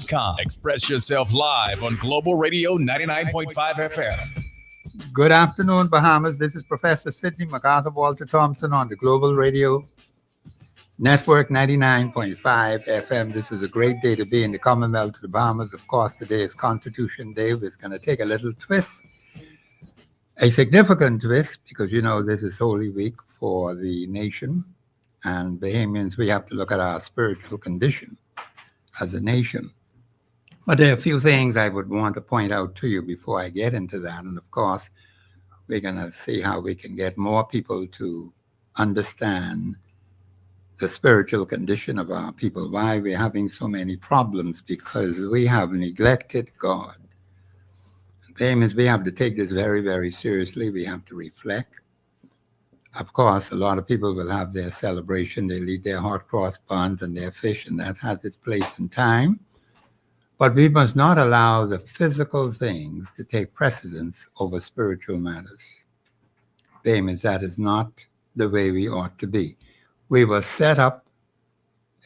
Bahamians.com. Express yourself live on Global Radio 99.5 FM. Good afternoon, Bahamas. This is Professor Sidney MacArthur Walter Thompson on the Global Radio Network 99.5 FM. This is a great day to be in the Commonwealth of the Bahamas. Of course, today is Constitution Day. It's going to take a little twist, a significant twist, because this is Holy Week for the nation. And Bahamians, we have to look at our spiritual condition as a nation. But there are a few things I would want to point out to you before I get into that. And of course, we're going to see how we can get more people to understand the spiritual condition of our people, why we're having so many problems, because we have neglected God. The thing is, we have to take this very, very seriously. We have to reflect. Of course, a lot of people will have their celebration. They'll eat their hot cross buns and their fish, and that has its place and time. But we must not allow the physical things to take precedence over spiritual matters. That is not the way we ought to be. We were set up,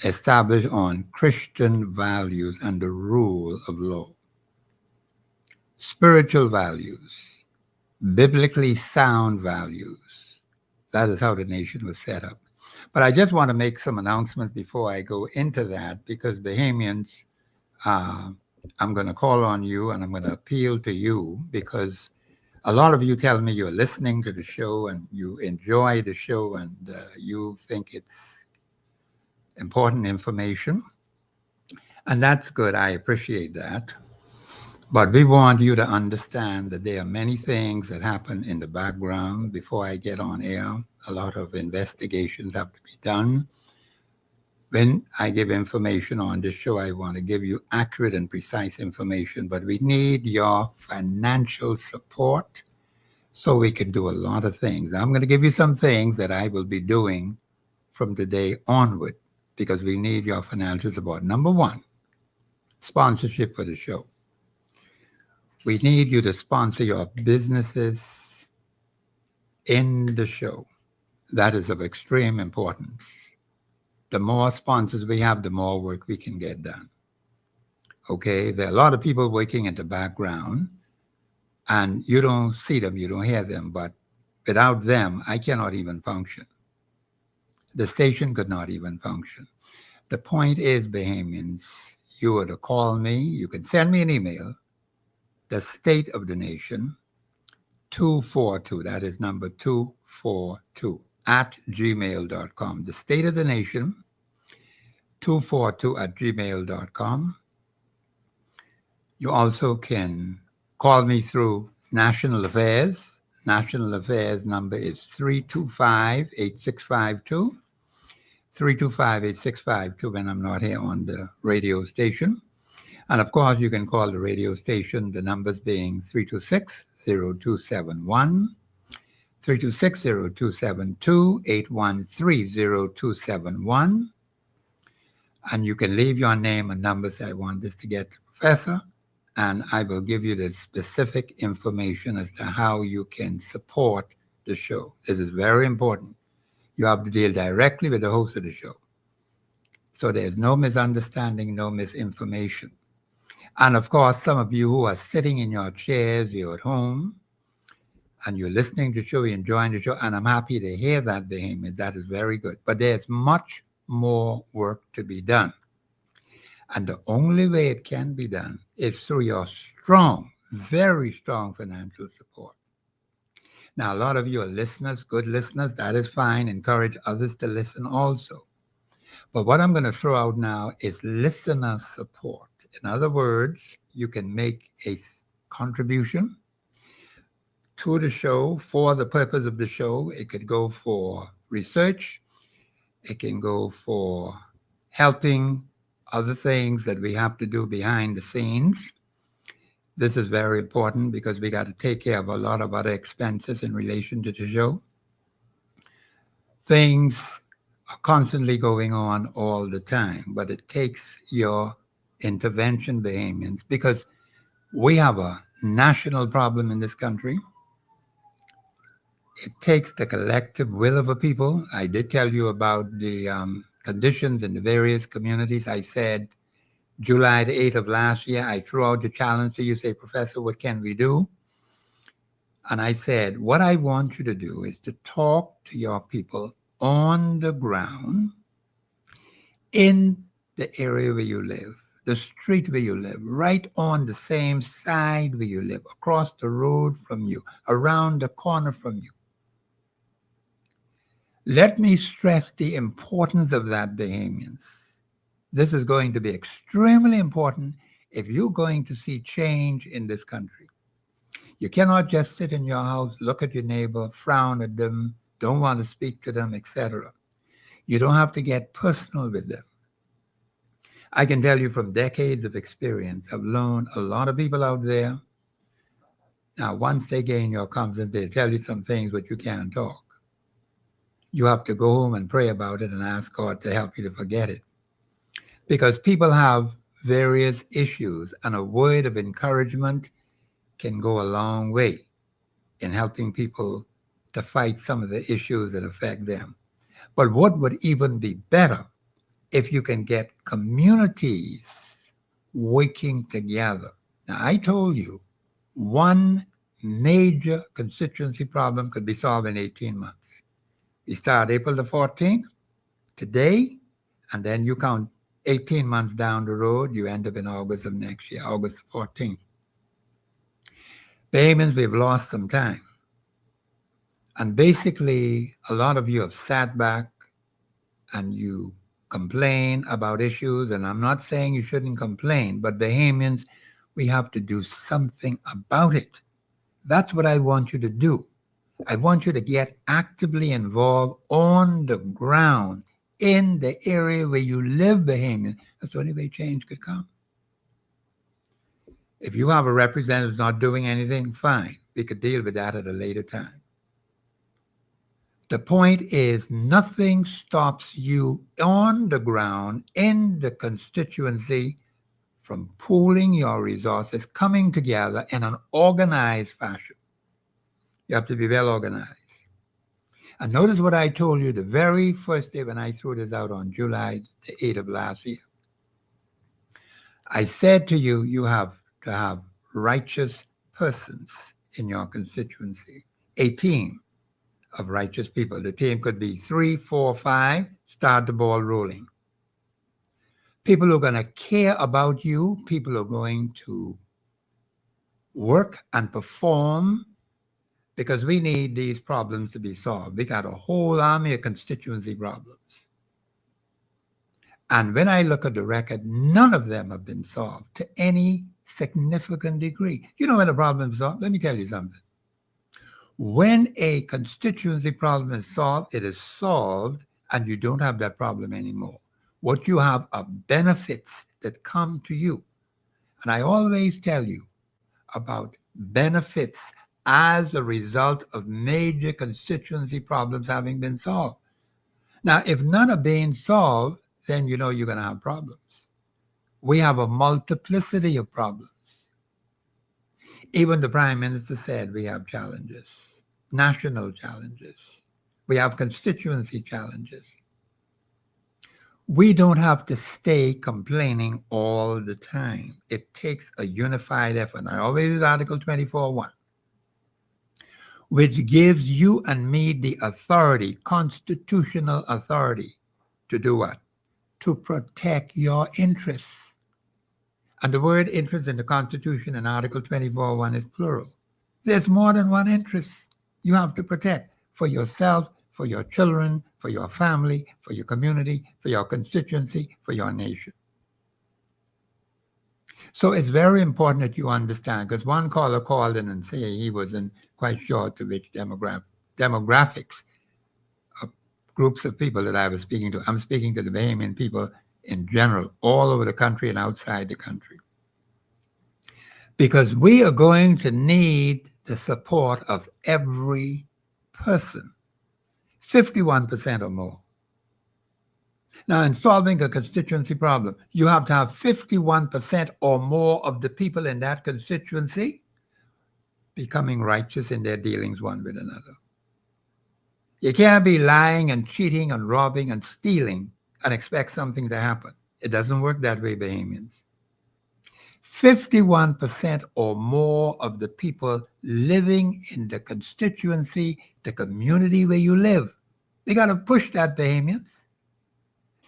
established on Christian values and the rule of law. Spiritual values, biblically sound values. That is how the nation was set up. But I just want to make some announcements before I go into that, because Bahamians, I'm going to call on you and I'm going to appeal to you, because a lot of you tell me you're listening to the show and you enjoy the show and you think it's important information. And that's good. I appreciate that. But we want you to understand that there are many things that happen in the background before I get on air. A lot of investigations have to be done. When I give information on this show, I want to give you accurate and precise information, but we need your financial support so we can do a lot of things. I'm going to give you some things that I will be doing from today onward, because we need your financial support. Number one, sponsorship for the show. We need you to sponsor your businesses in the show. That is of extreme importance. The more sponsors we have, the more work we can get done. Okay, there are a lot of people working in the background, and you don't see them, you don't hear them, but without them, I cannot even function. The station could not even function. The point is, Bahamians, you are to call me, you can send me an email, the State of the Nation, 242, that is number 242, @gmail.com. The State of the Nation, 242 @gmail.com. You also can call me through National Affairs. National Affairs number is 325-8652. 325-8652 when I'm not here on the radio station. And of course, you can call the radio station, the numbers being 326-0271, 326-0272, 813-0271. And you can leave your name and number, say, I want this to get to Professor, and I will give you the specific information as to how you can support the show. This is very important. You have to deal directly with the host of the show. So there's no misunderstanding, no misinformation. And of course, some of you who are sitting in your chairs, you're at home, and you're listening to the show, you're enjoying the show, and I'm happy to hear that, Bahamians. That is very good. But there's much more work to be done. And the only way it can be done is through your strong, very strong financial support. Now, a lot of you are listeners, good listeners. That is fine. Encourage others to listen also. But what I'm going to throw out now is listener support. In other words, you can make a contribution to the show for the purpose of the show. It could go for research. It can go for helping other things that we have to do behind the scenes. This is very important because we got to take care of a lot of other expenses in relation to the show. Things are constantly going on all the time, but it takes your intervention, Bahamians, because we have a national problem in this country. It takes the collective will of a people. I did tell you about the conditions in the various communities. I said July the 8th of last year, I threw out the challenge to you, say, Professor, what can we do? And I said, what I want you to do is to talk to your people on the ground in the area where you live, the street where you live, right on the same side where you live, across the road from you, around the corner from you. Let me stress the importance of that, Bahamians. This is going to be extremely important if you're going to see change in this country. You cannot just sit in your house, look at your neighbor, frown at them, don't want to speak to them, etc. You don't have to get personal with them. I can tell you from decades of experience, I've learned a lot of people out there. Now, once they gain your confidence, they tell you some things, but you can't talk. You have to go home and pray about it and ask God to help you to forget it. Because people have various issues, and a word of encouragement can go a long way in helping people to fight some of the issues that affect them. But what would even be better if you can get communities working together? Now, I told you one major constituency problem could be solved in 18 months. You start April the 14th, today, and then you count 18 months down the road, you end up in August of next year, August 14th. Bahamians, we've lost some time. And basically, a lot of you have sat back and you complain about issues, and I'm not saying you shouldn't complain, but Bahamians, we have to do something about it. That's what I want you to do. I want you to get actively involved on the ground in the area where you live, Bahamian. That's the only way change could come. If you have a representative not doing anything, fine. We could deal with that at a later time. The point is, nothing stops you on the ground in the constituency from pooling your resources, coming together in an organized fashion. You have to be well organized. And notice what I told you the very first day when I threw this out on July the 8th of last year. I said to you, you have to have righteous persons in your constituency, a team of righteous people. The team could be 3, 4, 5, start the ball rolling. People who are going to care about you, people who are going to work and perform, because we need these problems to be solved. We got a whole army of constituency problems. And when I look at the record, none of them have been solved to any significant degree. You know when a problem is solved? Let me tell you something. When a constituency problem is solved, it is solved and you don't have that problem anymore. What you have are benefits that come to you. And I always tell you about benefits as a result of major constituency problems having been solved. Now, if none are being solved, then you know you're going to have problems. We have a multiplicity of problems. Even the Prime Minister said we have challenges, national challenges. We have constituency challenges. We don't have to stay complaining all the time. It takes a unified effort. I always use Article 24.1, which gives you and me the authority, constitutional authority, to do what? To protect your interests. And the word interest in the Constitution in Article 24.1 is plural. There's more than one interest you have to protect for yourself, for your children, for your family, for your community, for your constituency, for your nation. So it's very important that you understand, because one caller called in and said he wasn't quite sure to which demographics of groups of people that I was speaking to. I'm speaking to the Bahamian people in general, all over the country and outside the country. Because we are going to need the support of every person, 51% or more. Now, in solving a constituency problem, you have to have 51% or more of the people in that constituency becoming righteous in their dealings one with another. You can't be lying and cheating and robbing and stealing and expect something to happen. It doesn't work that way, Bahamians. 51% or more of the people living in the constituency, the community where you live. They got to push that, Bahamians.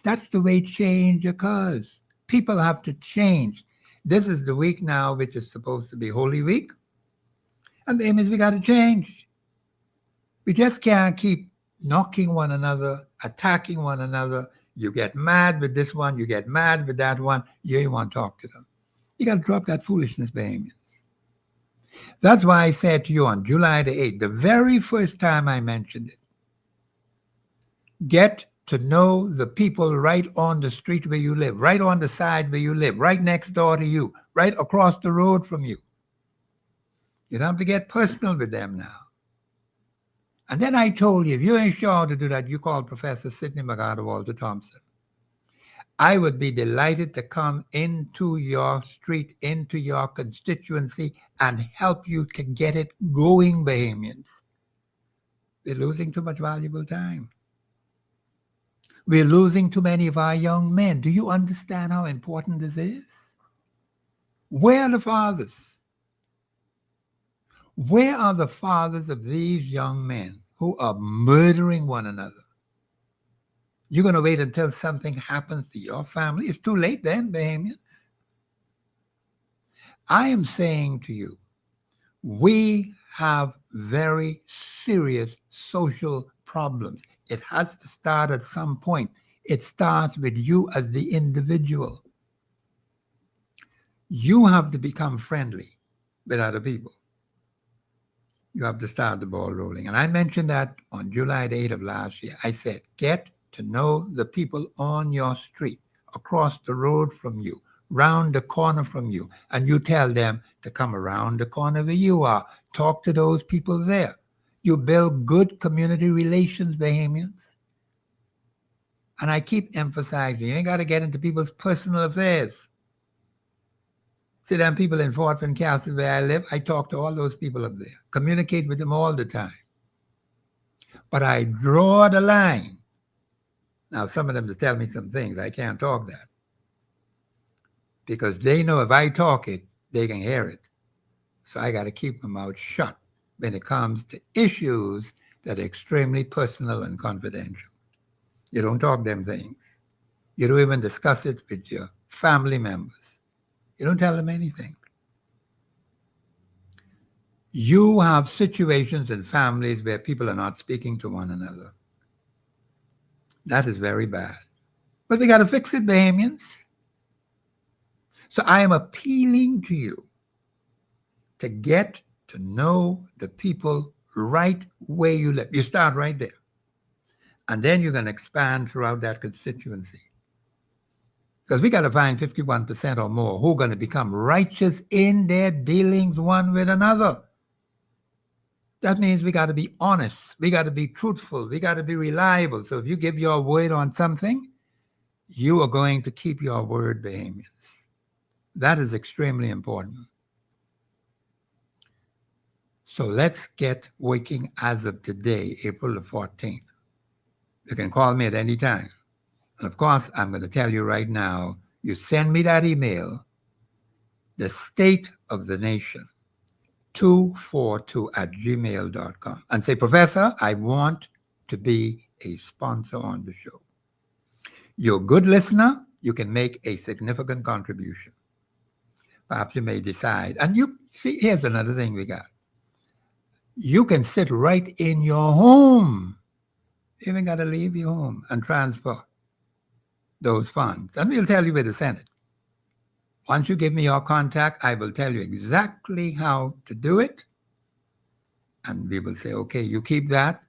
That's the way change occurs. People have to change. This is the week now, which is supposed to be Holy Week. And Bahamians, we got to change. We just can't keep knocking one another, attacking one another. You get mad with this one, you get mad with that one, you want to talk to them. You got to drop that foolishness, Bahamians. That's why I said to you on July the 8th, the very first time I mentioned it, get to know the people right on the street where you live, right on the side where you live, right next door to you, right across the road from you. You don't have to get personal with them now. And then I told you, if you ain't sure how to do that, you call Professor Sidney McArthur Thompson. I would be delighted to come into your street, into your constituency, and help you to get it going, Bahamians. We're losing too much valuable time. We're losing too many of our young men. Do you understand how important this is? Where are the fathers? Where are the fathers of these young men who are murdering one another? You're going to wait until something happens to your family? It's too late then, Bahamians. I am saying to you, we have very serious social problems. It has to start at some point. It starts with you as the individual. You have to become friendly with other people. You have to start the ball rolling. And I mentioned that on July the 8th of last year. I said, get to know the people on your street, across the road from you, round the corner from you, and you tell them to come around the corner where you are. Talk to those people there. You build good community relations, Bahamians. And I keep emphasizing, you ain't got to get into people's personal affairs. See them people in Fort Bend Castle where I live, I talk to all those people up there, communicate with them all the time. But I draw the line. Now, some of them just tell me some things. I can't talk that. Because they know if I talk it, they can hear it. So I got to keep my mouth shut when it comes to issues that are extremely personal and confidential. You don't talk them things. You don't even discuss it with your family members. You don't tell them anything. You have situations in families where people are not speaking to one another. That is very bad. But we got to fix it, Bahamians. So I am appealing to you to get to know the people right where you live. You start right there. And then you're going to expand throughout that constituency. Because we got to find 51% or more who are going to become righteous in their dealings one with another. That means we got to be honest. We got to be truthful. We got to be reliable. So if you give your word on something, you are going to keep your word, Bahamians. That is extremely important. So let's get working as of today, April the 14th. You can call me at any time. And of course, I'm going to tell you right now, you send me that email, the state of the nation, 242@gmail.com, and say, Professor, I want to be a sponsor on the show. You're a good listener. You can make a significant contribution. Perhaps you may decide. And you see, here's another thing we got. You can sit right in your home. You even got to leave your home and transfer those funds. And we'll tell you where to send it. Once you give me your contact, I will tell you exactly how to do it. And we will say, okay, you keep that.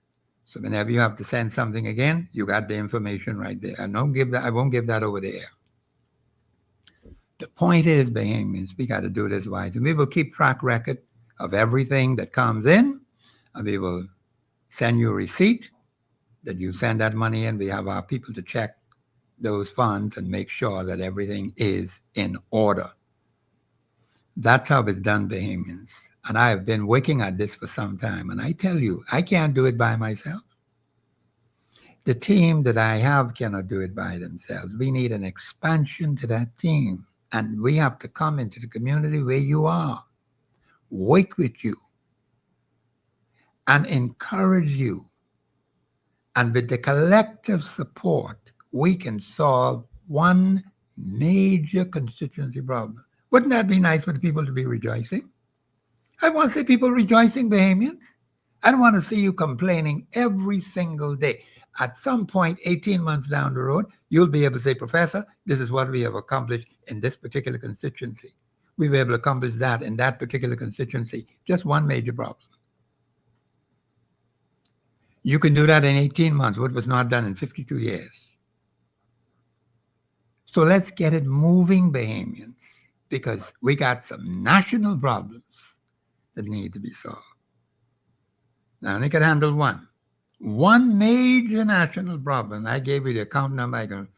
So whenever you have to send something again, you got the information right there. I won't give that over the air. The point is, Bahamians, we got to do this wisely. We will keep track record of everything that comes in, and we will send you a receipt that you send that money in. We have our people to check those funds and make sure that everything is in order. That's how it's done, Bahamians. And I have been working at this for some time. And I tell you, I can't do it by myself. The team that I have cannot do it by themselves. We need an expansion to that team. And we have to come into the community where you are, work with you, and encourage you. And with the collective support, we can solve one major constituency problem. Wouldn't that be nice for the people to be rejoicing? I want to see people rejoicing, Bahamians. I don't want to see you complaining every single day. At some point, 18 months down the road, you'll be able to say, Professor, this is what we have accomplished in this particular constituency. We were able to accomplish that in that particular constituency. Just one major problem. You can do that in 18 months, what was not done in 52 years. So let's get it moving, Bahamians, because we got some national problems that need to be solved. Now, they can handle one major national problem. I gave you the account number. I can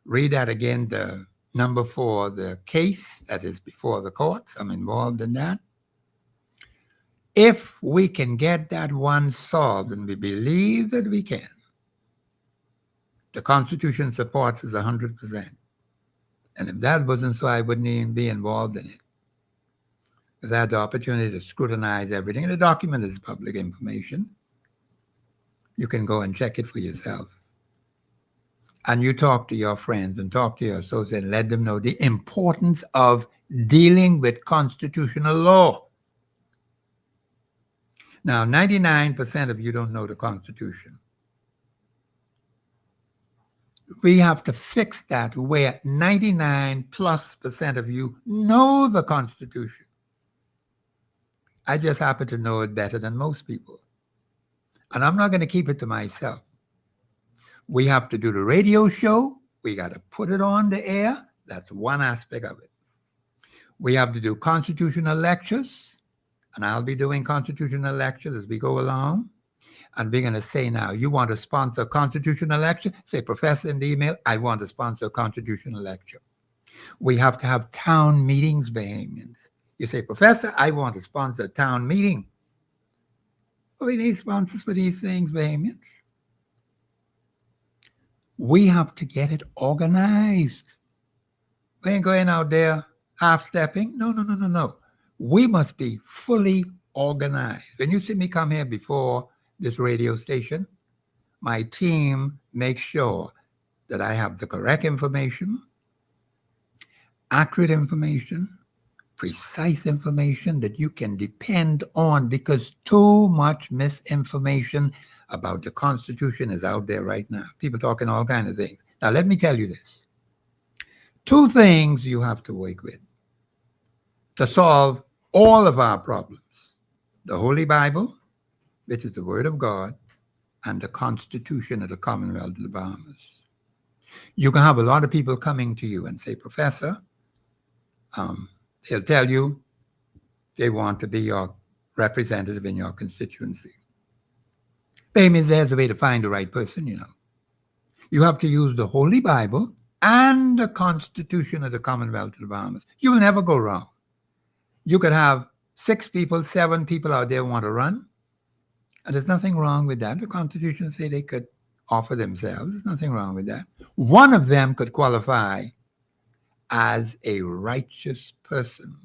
read that again, the number for the case that is before the courts. I'm involved in that. If we can get that one solved, and we believe that we can, the Constitution supports us 100%. And if that wasn't so, I wouldn't even be involved in it. I've had the opportunity to scrutinize everything. The document is public information. You can go and check it for yourself. And you talk to your friends and talk to your associates and let them know the importance of dealing with constitutional law. Now, 99% of you don't know the Constitution. We have to fix that where 99+% of you know the Constitution. I just happen to know it better than most people. And I'm not going to keep it to myself. We have to do the radio show. We got to put it on the air. That's one aspect of it. We have to do constitutional lectures. And I'll be doing constitutional lectures as we go along. And we're going to say now, you want to sponsor a constitutional lecture? Say, Professor, in the email, I want to sponsor a constitutional lecture. We have to have town meetings, Bahamians. You say, Professor, I want to sponsor a town meeting. Well, we need sponsors for these things, Bahamians. We have to get it organized. We ain't going out there half-stepping. No. We must be fully organized. When you see me come here before this radio station, my team makes sure that I have the correct information, accurate information, precise information that you can depend on, because too much misinformation about the Constitution is out there right now. People talking all kinds of things. Now, let me tell you this. 2 things you have to work with to solve all of our problems. The Holy Bible, which is the Word of God, and the Constitution of the Commonwealth of the Bahamas. You can have a lot of people coming to you and say, Professor, they'll tell you they want to be your representative in your constituency. Maybe there's a way to find the right person, you know. You have to use the Holy Bible and the Constitution of the Commonwealth of the Bahamas. You will never go wrong. You could have 6 people, 7 people out there who want to run. And there's nothing wrong with that. The Constitution says they could offer themselves. There's nothing wrong with that. One of them could qualify as a righteous person.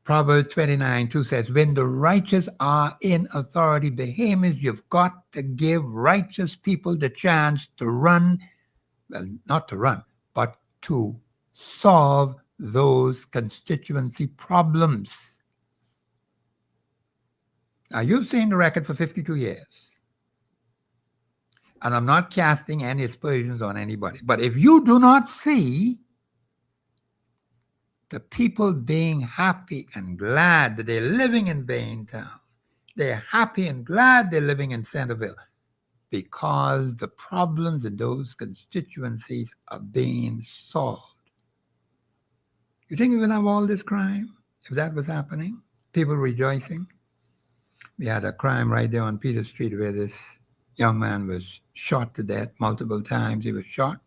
Proverbs 29:2 says, when the righteous are in authority, Bahamians, you've got to give righteous people the chance to run, well, not to run, but to solve those constituency problems. Now, you've seen the record for 52 years. And I'm not casting any aspersions on anybody. But if you do not see the people being happy and glad that they're living in Baintown, they're happy and glad they're living in Centerville, because the problems in those constituencies are being solved. You think we would have all this crime if that was happening? People rejoicing? We had a crime right there on Peter Street where this young man was shot to death multiple times. He was shot.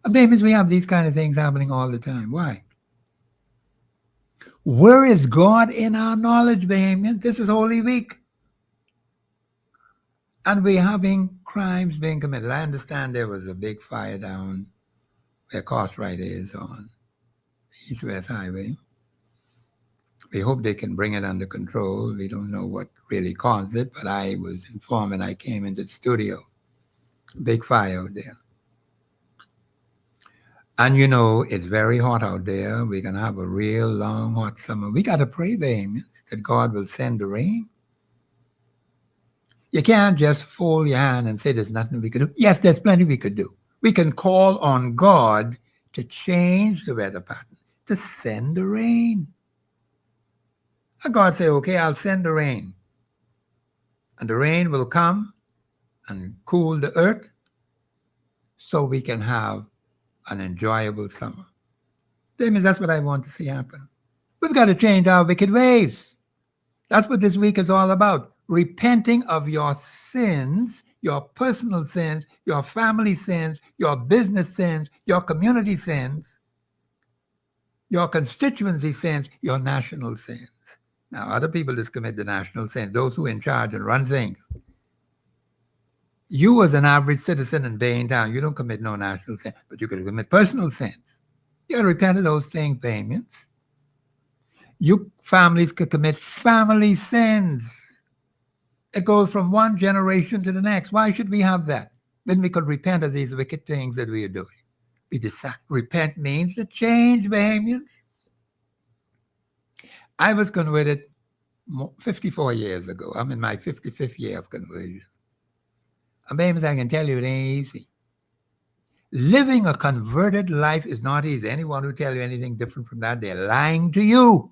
And babies, we have these kind of things happening all the time. Why? Where is God in our knowledge, Bahamian? This is Holy Week. And we're having crimes being committed. I understand there was a big fire down where Cartwright is on the East-West Highway. We hope they can bring it under control. We don't know what really caused it, but I was informed when I came into the studio. Big fire out there. And you know, it's very hot out there. We're going to have a real long, hot summer. We got to pray, Bahamians, that God will send the rain. You can't just fold your hand and say there's nothing we could do. Yes, there's plenty we could do. We can call on God to change the weather pattern, to send the rain. And God say, okay, I'll send the rain. And the rain will come and cool the earth so we can have an enjoyable summer. That's what I want to see happen. We've got to change our wicked ways. That's what this week is all about. Repenting of your sins, your personal sins, your family sins, your business sins, your community sins, your constituency sins, your national sins. Now, other people just commit the national sins, those who are in charge and run things. You as an average citizen in Bay Town, you don't commit no national sin, but you could commit personal sins. You got to repent of those things, Bahamians. You families could commit family sins. It goes from one generation to the next. Why should we have that? Then we could repent of these wicked things that we are doing. We decide. Repent means to change, Bahamians. I was converted 54 years ago. I'm in my 55th year of conversion. And Bahamians, I can tell you it ain't easy. Living a converted life is not easy. Anyone who tells you anything different from that, they're lying to you.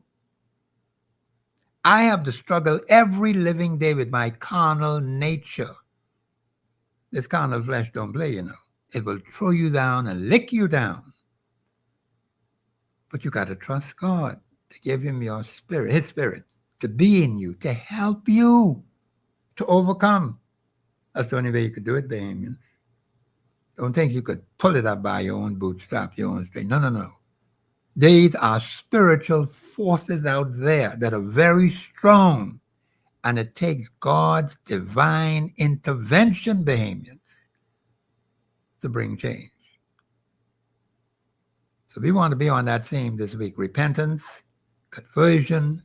I have to struggle every living day with my carnal nature. This carnal flesh don't play, you know. It will throw you down and lick you down. But you got to trust God to give him your spirit, his spirit, to be in you, to help you to overcome. That's the only way you could do it, Bahamians. Don't think you could pull it up by your own bootstrap, your own strength. No, no, no. These are spiritual forces out there that are very strong. And it takes God's divine intervention, Bahamians, to bring change. So we want to be on that theme this week. Repentance, conversion,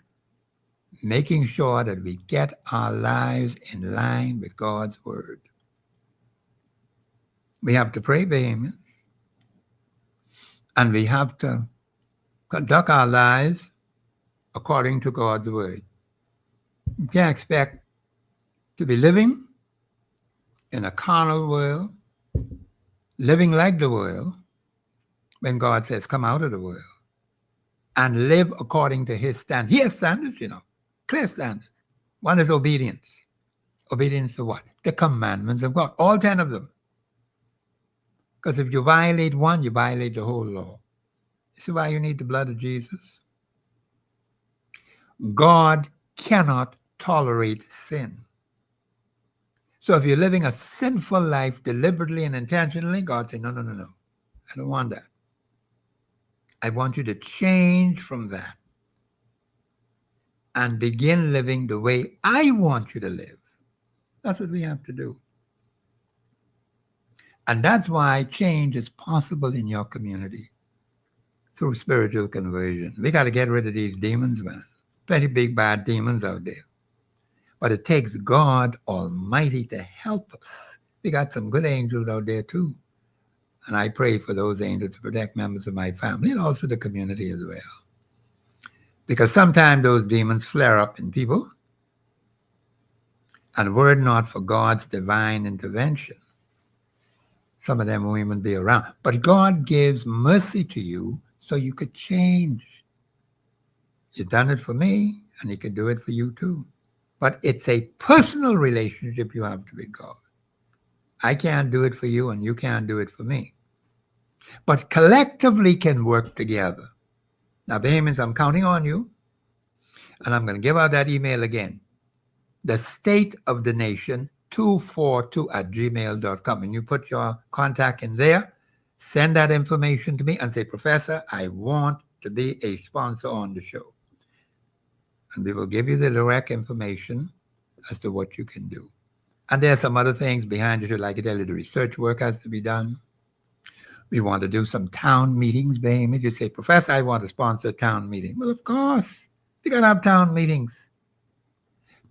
making sure that we get our lives in line with God's word. We have to pray, Bahamians. And we have to conduct our lives according to God's word. You can't expect to be living in a carnal world, living like the world, when God says, come out of the world and live according to his standards. He has standards, you know, clear standards. One is obedience. Obedience to what? The commandments of God, all 10 of them. Because if you violate one, you violate the whole law. You see why you need the blood of Jesus? God cannot tolerate sin. So if you're living a sinful life deliberately and intentionally, God says, no, no, no, no. I don't want that. I want you to change from that and begin living the way I want you to live. That's what we have to do. And that's why change is possible in your community through spiritual conversion. We got to get rid of these demons, man. Plenty big bad demons out there. But it takes God Almighty to help us. We got some good angels out there too. And I pray for those angels to protect members of my family and also the community as well. Because sometimes those demons flare up in people. And were it not for God's divine intervention, some of them won't even be around. But God gives mercy to you so you could change. He's done it for me, and he can do it for you too. But it's a personal relationship you have with God. I can't do it for you, and you can't do it for me. But collectively can work together. Now, Bahamians, I'm counting on you, and I'm going to give out that email again. The State of the Nation 242@gmail.com. And you put your contact in there, send that information to me and say, Professor, I want to be a sponsor on the show. And we will give you the direct information as to what you can do. And there are some other things behind it, like I tell you, the research work has to be done. We want to do some town meetings, Bahamians. You say, Professor, I want to sponsor a town meeting. Well, of course. We got to have town meetings.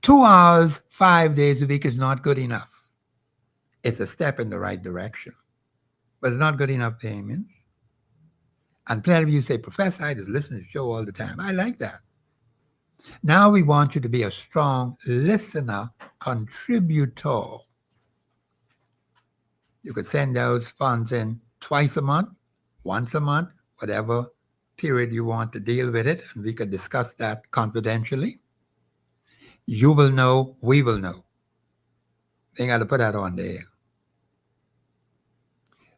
2 hours, 5 days a week is not good enough. It's a step in the right direction. But it's not good enough, Bahamians. And plenty of you say, Professor, I just listen to the show all the time. I like that. Now we want you to be a strong listener, contributor. You could send those funds in twice a month, once a month, whatever period you want to deal with it, and we could discuss that confidentially. You will know, we will know. They got to put that on there.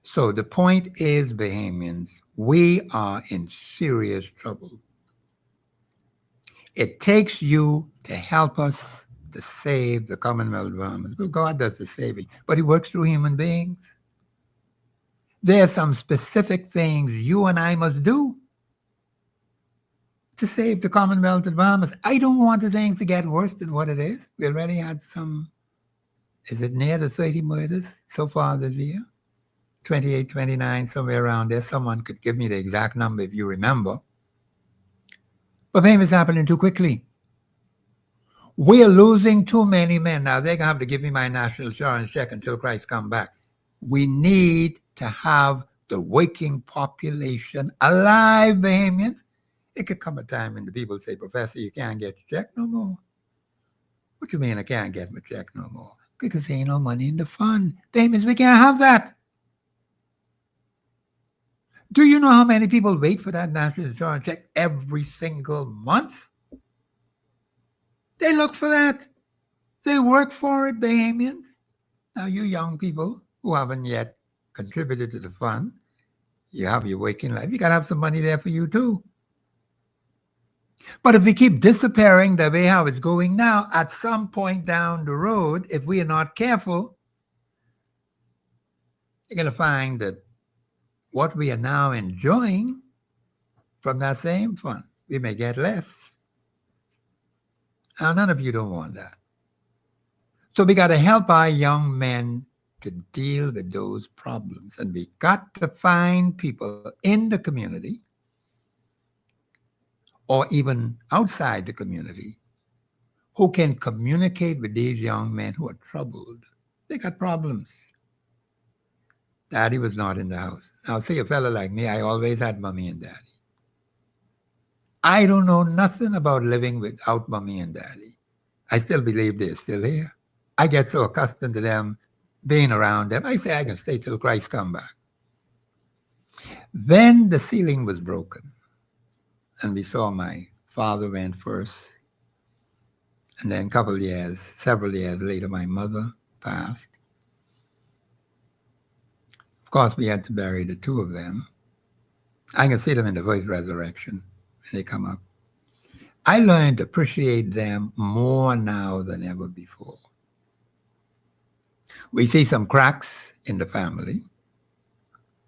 So the point is, Bahamians, we are in serious trouble. It takes you to help us to save the Commonwealth of Bahamas. Well, God does the saving, but he works through human beings. There are some specific things you and I must do to save the Commonwealth of Bahamas. I don't want the things to get worse than what it is. We already had some, is it near the 30 murders so far this year? 28, 29, somewhere around there. Someone could give me the exact number if you remember. But maybe it's happening too quickly. We are losing too many men. Now, they're going to have to give me my national insurance check until Christ come back. We need to have the waking population alive, Bahamians. It could come a time when the people say, Professor, you can't get your check no more. What do you mean I can't get my check no more? Because there ain't no money in the fund. Bahamians, we can't have that. Do you know how many people wait for that national insurance check every single month? They look for that. They work for it, Bahamians. Now, you young people who haven't yet contributed to the fund, you have your waking life. You got to have some money there for you too. But if we keep disappearing the way how it's going now, at some point down the road, if we are not careful, you're going to find that what we are now enjoying from that same fund, we may get less. Now, none of you don't want that. So we got to help our young men to deal with those problems. And we got to find people in the community or even outside the community who can communicate with these young men who are troubled. They got problems. Daddy was not in the house. Now, see, a fellow like me, I always had mommy and daddy. I don't know nothing about living without mommy and daddy. I still believe they're still here. I get so accustomed to them, being around them. I say I can stay till Christ come back. Then the ceiling was broken. And we saw my father went first. And then several years later, my mother passed. Of course, we had to bury the two of them. I can see them in the first resurrection when they come up. I learned to appreciate them more now than ever before. We see some cracks in the family,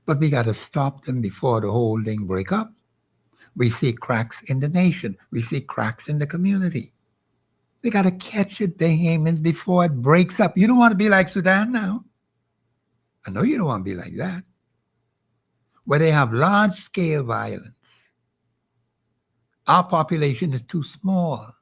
but we got to stop them before the whole thing break up. We see cracks in the nation. We see cracks in the community. We got to catch it, Bahamians, before it breaks up. You don't want to be like Sudan now. I know you don't want to be like that, where they have large-scale violence. Our population is too small.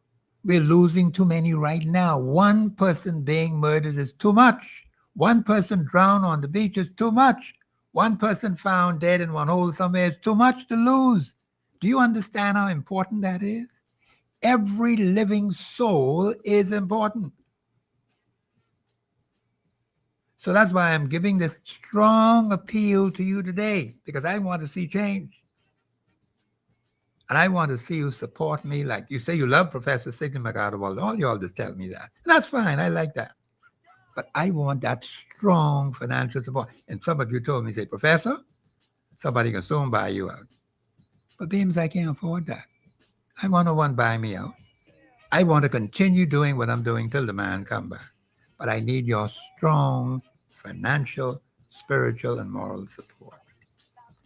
We're losing too many right now. One person being murdered is too much. One person drowned on the beach is too much. One person found dead in one hole somewhere is too much to lose. Do you understand how important that is? Every living soul is important. So that's why I'm giving this strong appeal to you today, because I want to see change. And I want to see you support me like you say you love Professor Sidney McArdle. All you all just tell me that. And that's fine. I like that. But I want that strong financial support. And some of you told me, say, Professor, somebody can soon buy you out. But Beams, I can't afford that. I want no one buy me out. I want to continue doing what I'm doing till the man come back. But I need your strong financial, spiritual, and moral support.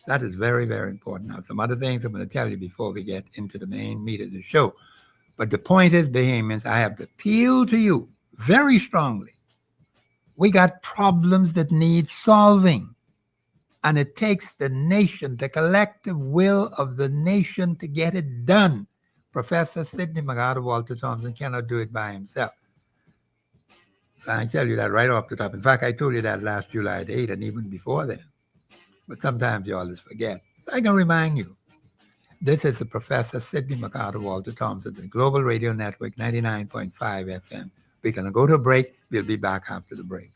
That is very, very important. Now, some other things I'm going to tell you before we get into the main meat of the show. But the point is, Bahamians, I have to appeal to you very strongly. We got problems that need solving. And it takes the nation, the collective will of the nation to get it done. Professor Sidney McArthur Walter Thompson cannot do it by himself. I tell you that right off the top. In fact, I told you that last July the 8th and even before then. But sometimes you always forget. I can remind you. This is the Professor Sidney McArthur Walter Thompson, the Global Radio Network 99.5 FM. We're going to go to a break. We'll be back after the break.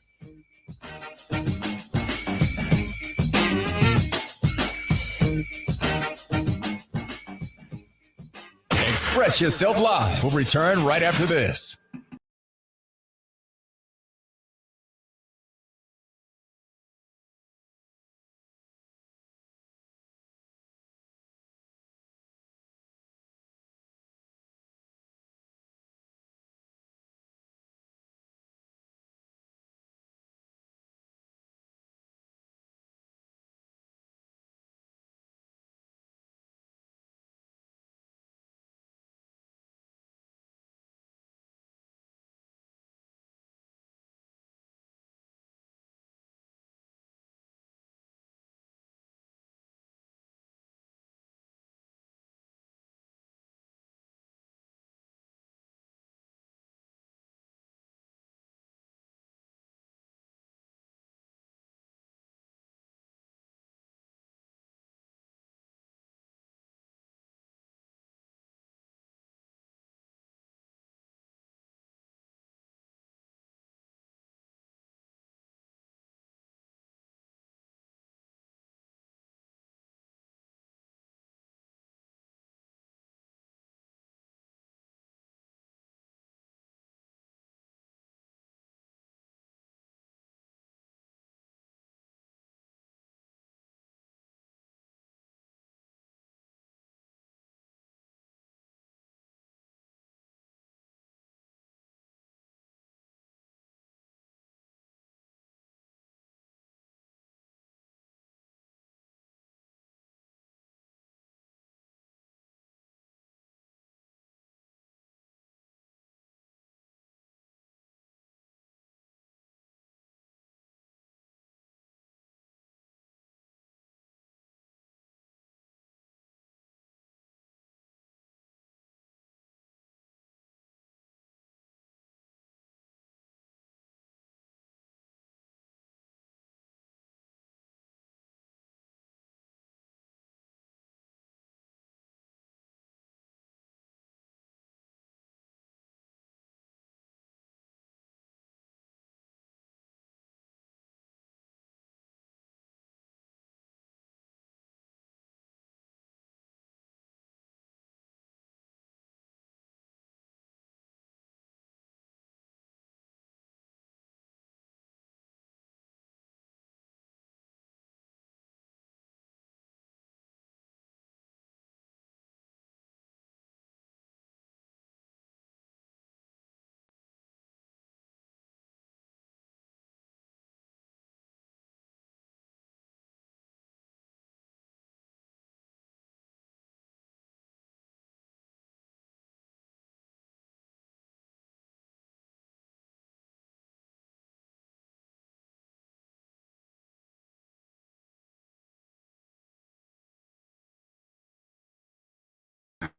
Express Yourself Live will return right after this.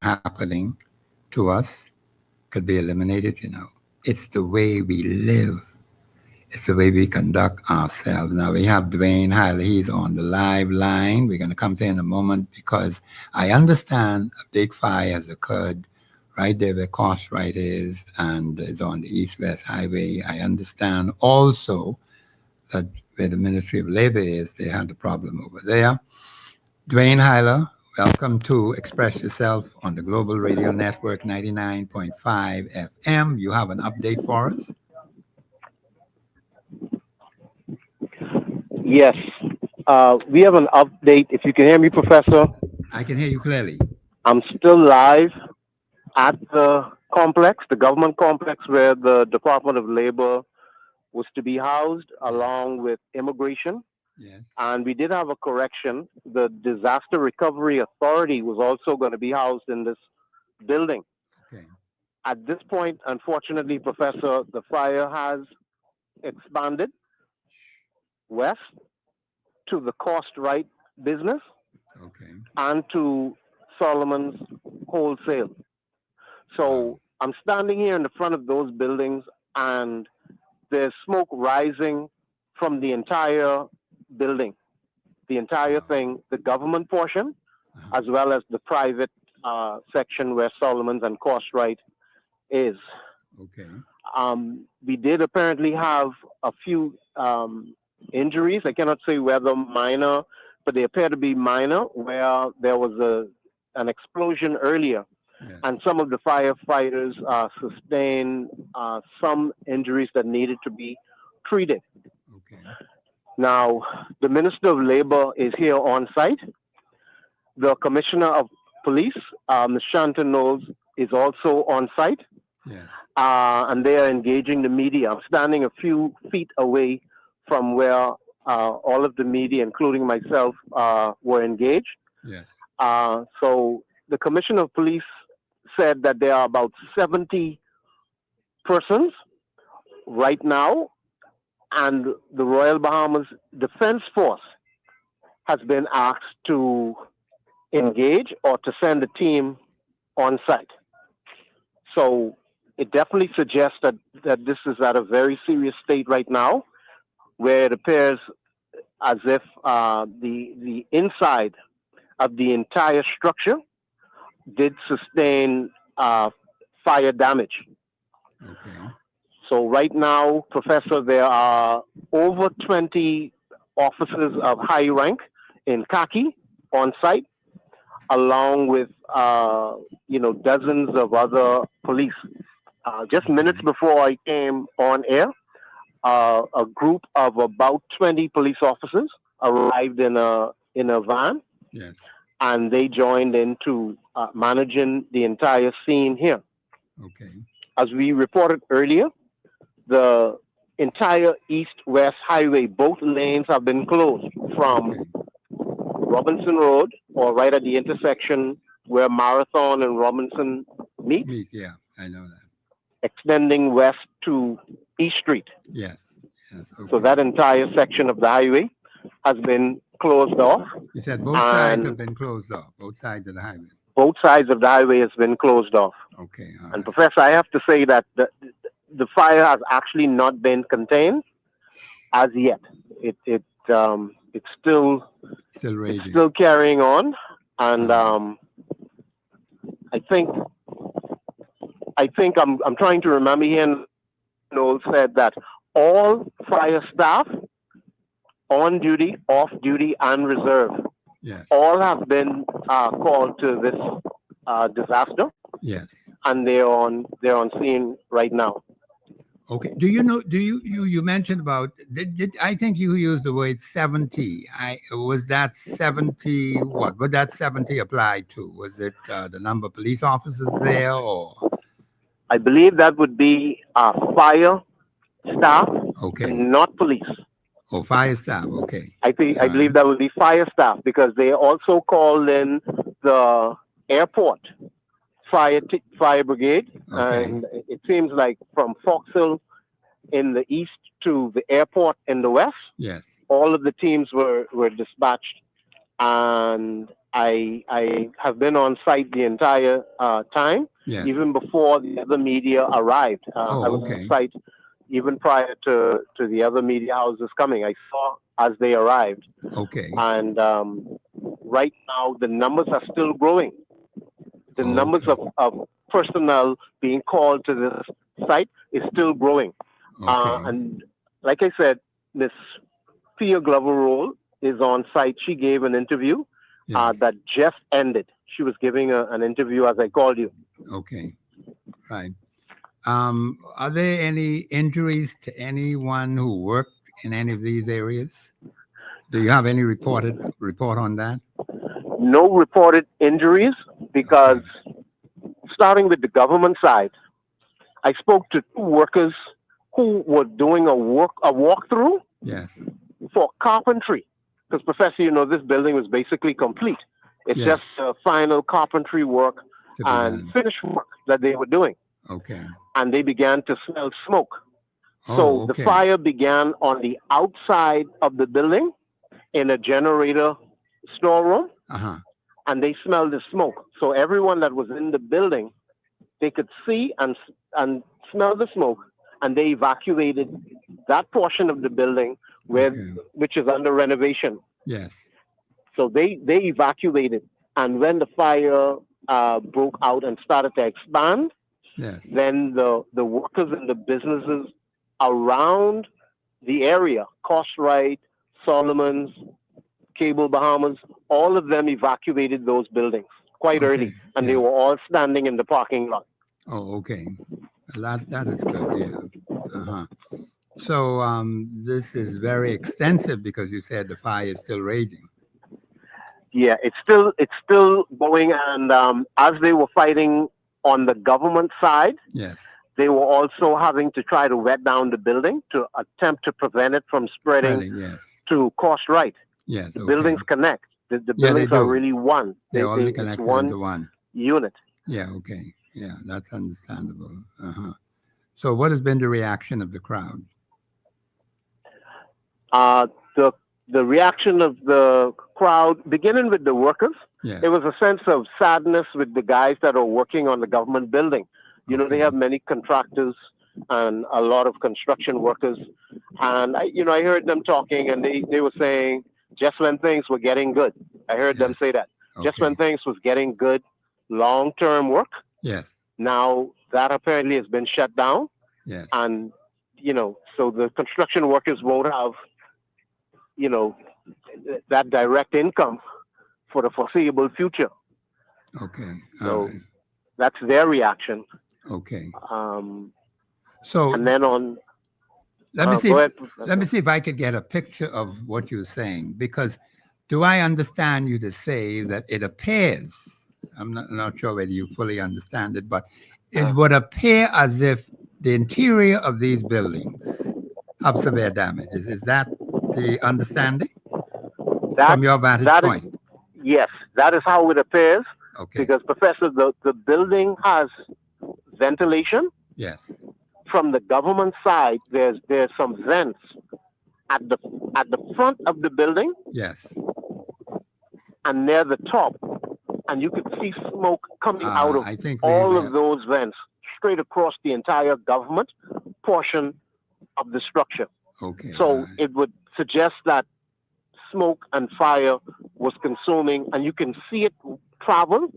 Happening to us could be eliminated. It's the way we live. It's the way we conduct ourselves. Now we have Dwayne Hyler. He's on the live line. We're going to come to him in a moment because I understand a big fire has occurred right there where Cartwright is and is on the East-West Highway. I understand also that where the Ministry of Labor is, they had the problem over there. Dwayne Hyler, welcome to Express Yourself on the Global Radio Network 99.5 FM. You have an update for us? Yes. We have an update. If you can hear me, Professor, I can hear you clearly. I'm still live at the complex, the government complex where the Department of Labor was to be housed along with immigration. Yes. And we did have a correction. The Disaster Recovery Authority was also going to be housed in this building. Okay. At this point, unfortunately, Professor, the fire has expanded west to the Cost Right business Okay. and to Solomon's Wholesale. So I'm standing here in the front of those buildings, and there's smoke rising from the entire building, the entire thing, the government portion, as well as the private section where Solomon's and Cost Right is. Okay. We did apparently have a few injuries. I cannot say whether minor, but they appear to be minor, where there was an explosion earlier, Yes. and some of the firefighters sustained some injuries that needed to be treated. Okay. Now, the Minister of Labor is here on site. The Commissioner of Police, Ms. Shanton Knowles, is also on site. Yes. And they are engaging the media. I'm standing a few feet away from where all of the media, including myself, were engaged. Yes. So the Commissioner of Police said that there are about 70 persons right now, and the Royal Bahamas Defense Force has been asked to engage or to send a team on site. So it definitely suggests that this is at a very serious state right now, where it appears as if the inside of the entire structure did sustain fire damage. Okay. So right now, Professor, there are over 20 officers of high rank in khaki on site, along with dozens of other police. Just minutes before I came on air, a group of about 20 police officers arrived in a van. Yes. And they joined into managing the entire scene here. Okay. As we reported earlier, the entire east-west highway, both lanes have been closed from Okay. Robinson Road, or right at the intersection where Marathon and Robinson meet, Yeah, I know that. extending west to East Street. Yes. Yes. Okay. So that entire section of the highway has been closed off. You said both sides have been closed off. Both sides of the highway. Both sides of the highway has been closed off. Okay. All And right. Professor, I have to say that the fire has actually not been contained as yet. It's still Raging. it's still carrying on, and I think I'm trying to remember here. And Noel said that all fire staff, on duty, off duty, and reserve, Yes. all have been called to this disaster, Yes. and they're on scene right now. Okay. Do you know? Do you mentioned about? Did I think you used the word 70? Was that 70? What would that 70 apply to? Was it the number of police officers there, or? I believe that would be fire staff, Okay. not police. Oh, fire staff. Okay. I believe that would be fire staff, because they also called in the airport fire brigade, Okay. and it seems like from Foxhill in the east to the airport in the west, Yes. all of the teams were dispatched, and I have been on site the entire time, Yes. even before the other media arrived. I was okay. on site even prior to the other media houses coming. I saw as they arrived. Okay. And right now, the numbers are still growing. The numbers of personnel being called to this site is still growing. Okay. And like I said, Miss Pia Glover-Roll is on site. She gave an interview Yes. that just ended. She was giving an interview as I called you. Okay. Right. Are there any injuries to anyone who worked in any of these areas? Do you have any report on that? No reported injuries, because starting with the government side, I spoke to two workers who were doing a walkthrough Yes. for carpentry. Because, Professor, this building was basically complete. It's Yes. just final carpentry work To be and done. finish work that they were doing. Okay. And they began to smell smoke. Oh, So okay. the fire began on the outside of the building in a generator storeroom, Uh-huh. and they smelled the smoke. So everyone that was in the building, they could see and smell the smoke, and they evacuated that portion of the building Okay. which is under renovation. Yes. So they evacuated, and when the fire broke out and started to expand, Yes. then the workers in the businesses around the area, Costrite, Solomon's, Cable Bahamas, all of them evacuated those buildings quite Okay. early, and they Yeah. were all standing in the parking lot. Oh, okay. That is good. Yeah. Uh-huh. So this is very extensive because you said the fire is still raging. Yeah, it's still going, and as they were fighting on the government side, Yes. they were also having to try to wet down the building to attempt to prevent it from spreading Spreading, yes. to Costrite. Yes. The Okay. buildings connect. The Yeah, they buildings are do. really one. They're all It's connected one into one. unit. Yeah. Okay. Yeah, that's understandable. Uh-huh. So what has been the reaction of the crowd? Uh, the reaction of the crowd, beginning with the workers, Yes. it was a sense of sadness with the guys that are working on the government building. You know, they Okay. have many contractors and a lot of construction workers. And I heard them talking, and they were saying, just when things were getting good. I heard them Yes. say that. Just Okay. when things was getting good, long-term work. Yes. Now that apparently has been shut down. Yes. And, so the construction workers won't have, that direct income for the foreseeable future. Okay. All So right. that's their reaction. Okay. Um, So and then on, let me see. go ahead. Let me see if I could get a picture of what you're saying. Because do I understand you to say that it appears? I'm not sure whether you fully understand it, but it would appear as if the interior of these buildings have severe damage. Is that the understanding from your vantage that is, point? yes, that is how it appears. Okay. Because, Professor, the building has ventilation. Yes. From the government side, there's some vents at the front of the building Yes. and near the top, and you could see smoke coming out of I think all of those vents straight across the entire government portion of the structure. Okay. So it would suggest that smoke and fire was consuming, and you can see it travel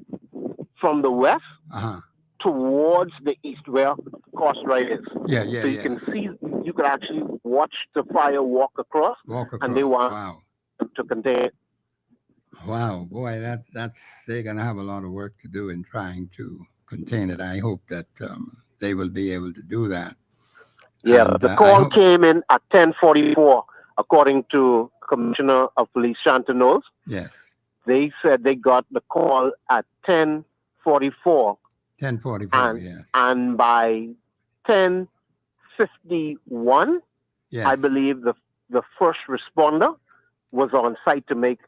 from the west Uh-huh. towards the east where Costrite is. Yeah. Yeah. So you Yeah. can see, you could actually watch the fire walk across, Walk across. and they want Wow. to contain it. Wow, boy, that's they're gonna have a lot of work to do in trying to contain it. I hope that they will be able to do that. Yeah, And, the I call hope- came in at 10:44, according to Commissioner of Police Chantanose. Yes, They said they got the call at 10:44, 10:44. and Yes, and by 10:51, yes. I believe the first responder was on site to make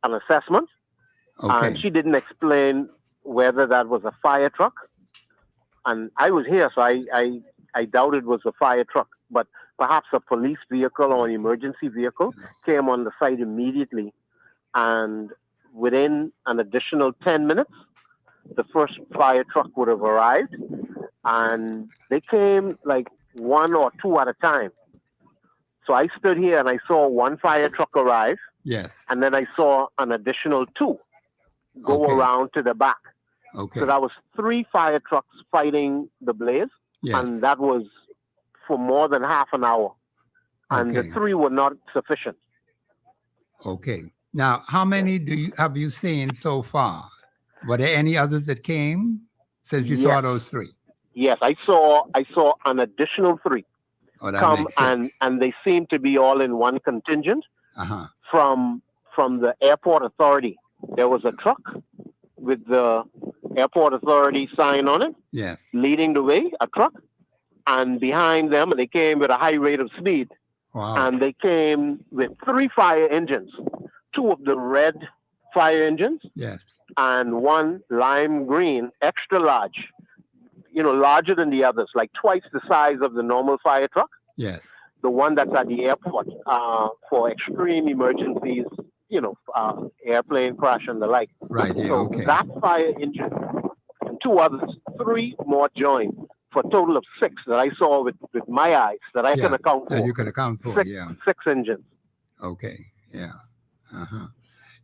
an assessment, Okay. and she didn't explain whether that was a fire truck. And I was here, so I doubt it was a fire truck, but perhaps a police vehicle or an emergency vehicle came on the site immediately. And within an additional 10 minutes, the first fire truck would have arrived. And they came like one or two at a time. So I stood here and I saw one fire truck arrive, Yes. and then I saw an additional two go Okay. around to the back. Okay. So that was three fire trucks fighting the blaze, Yes. and that was for more than half an hour. And Okay. the three were not sufficient. Okay. Now, how many have you seen so far? Were there any others that came since you saw Yes. those three? Yes, I saw an additional three Oh, that come, makes sense. and they seem to be all in one contingent Uh-huh. from the airport authority. There was a truck with the airport authority sign on it, Yes. leading the way, a truck, and behind them, they came with a high rate of speed, Wow. and they came with three fire engines, two of the red fire engines, Yes. and one lime green, extra large, larger than the others, like twice the size of the normal fire truck. Yes. the one that's at the airport for extreme emergencies, airplane crash and the like. Right. Yeah. So Okay. that fire engine and two others, three more joined for a total of six that I saw with my eyes that I can account for. That you can account for. Six engines. Okay. Yeah. Uh-huh.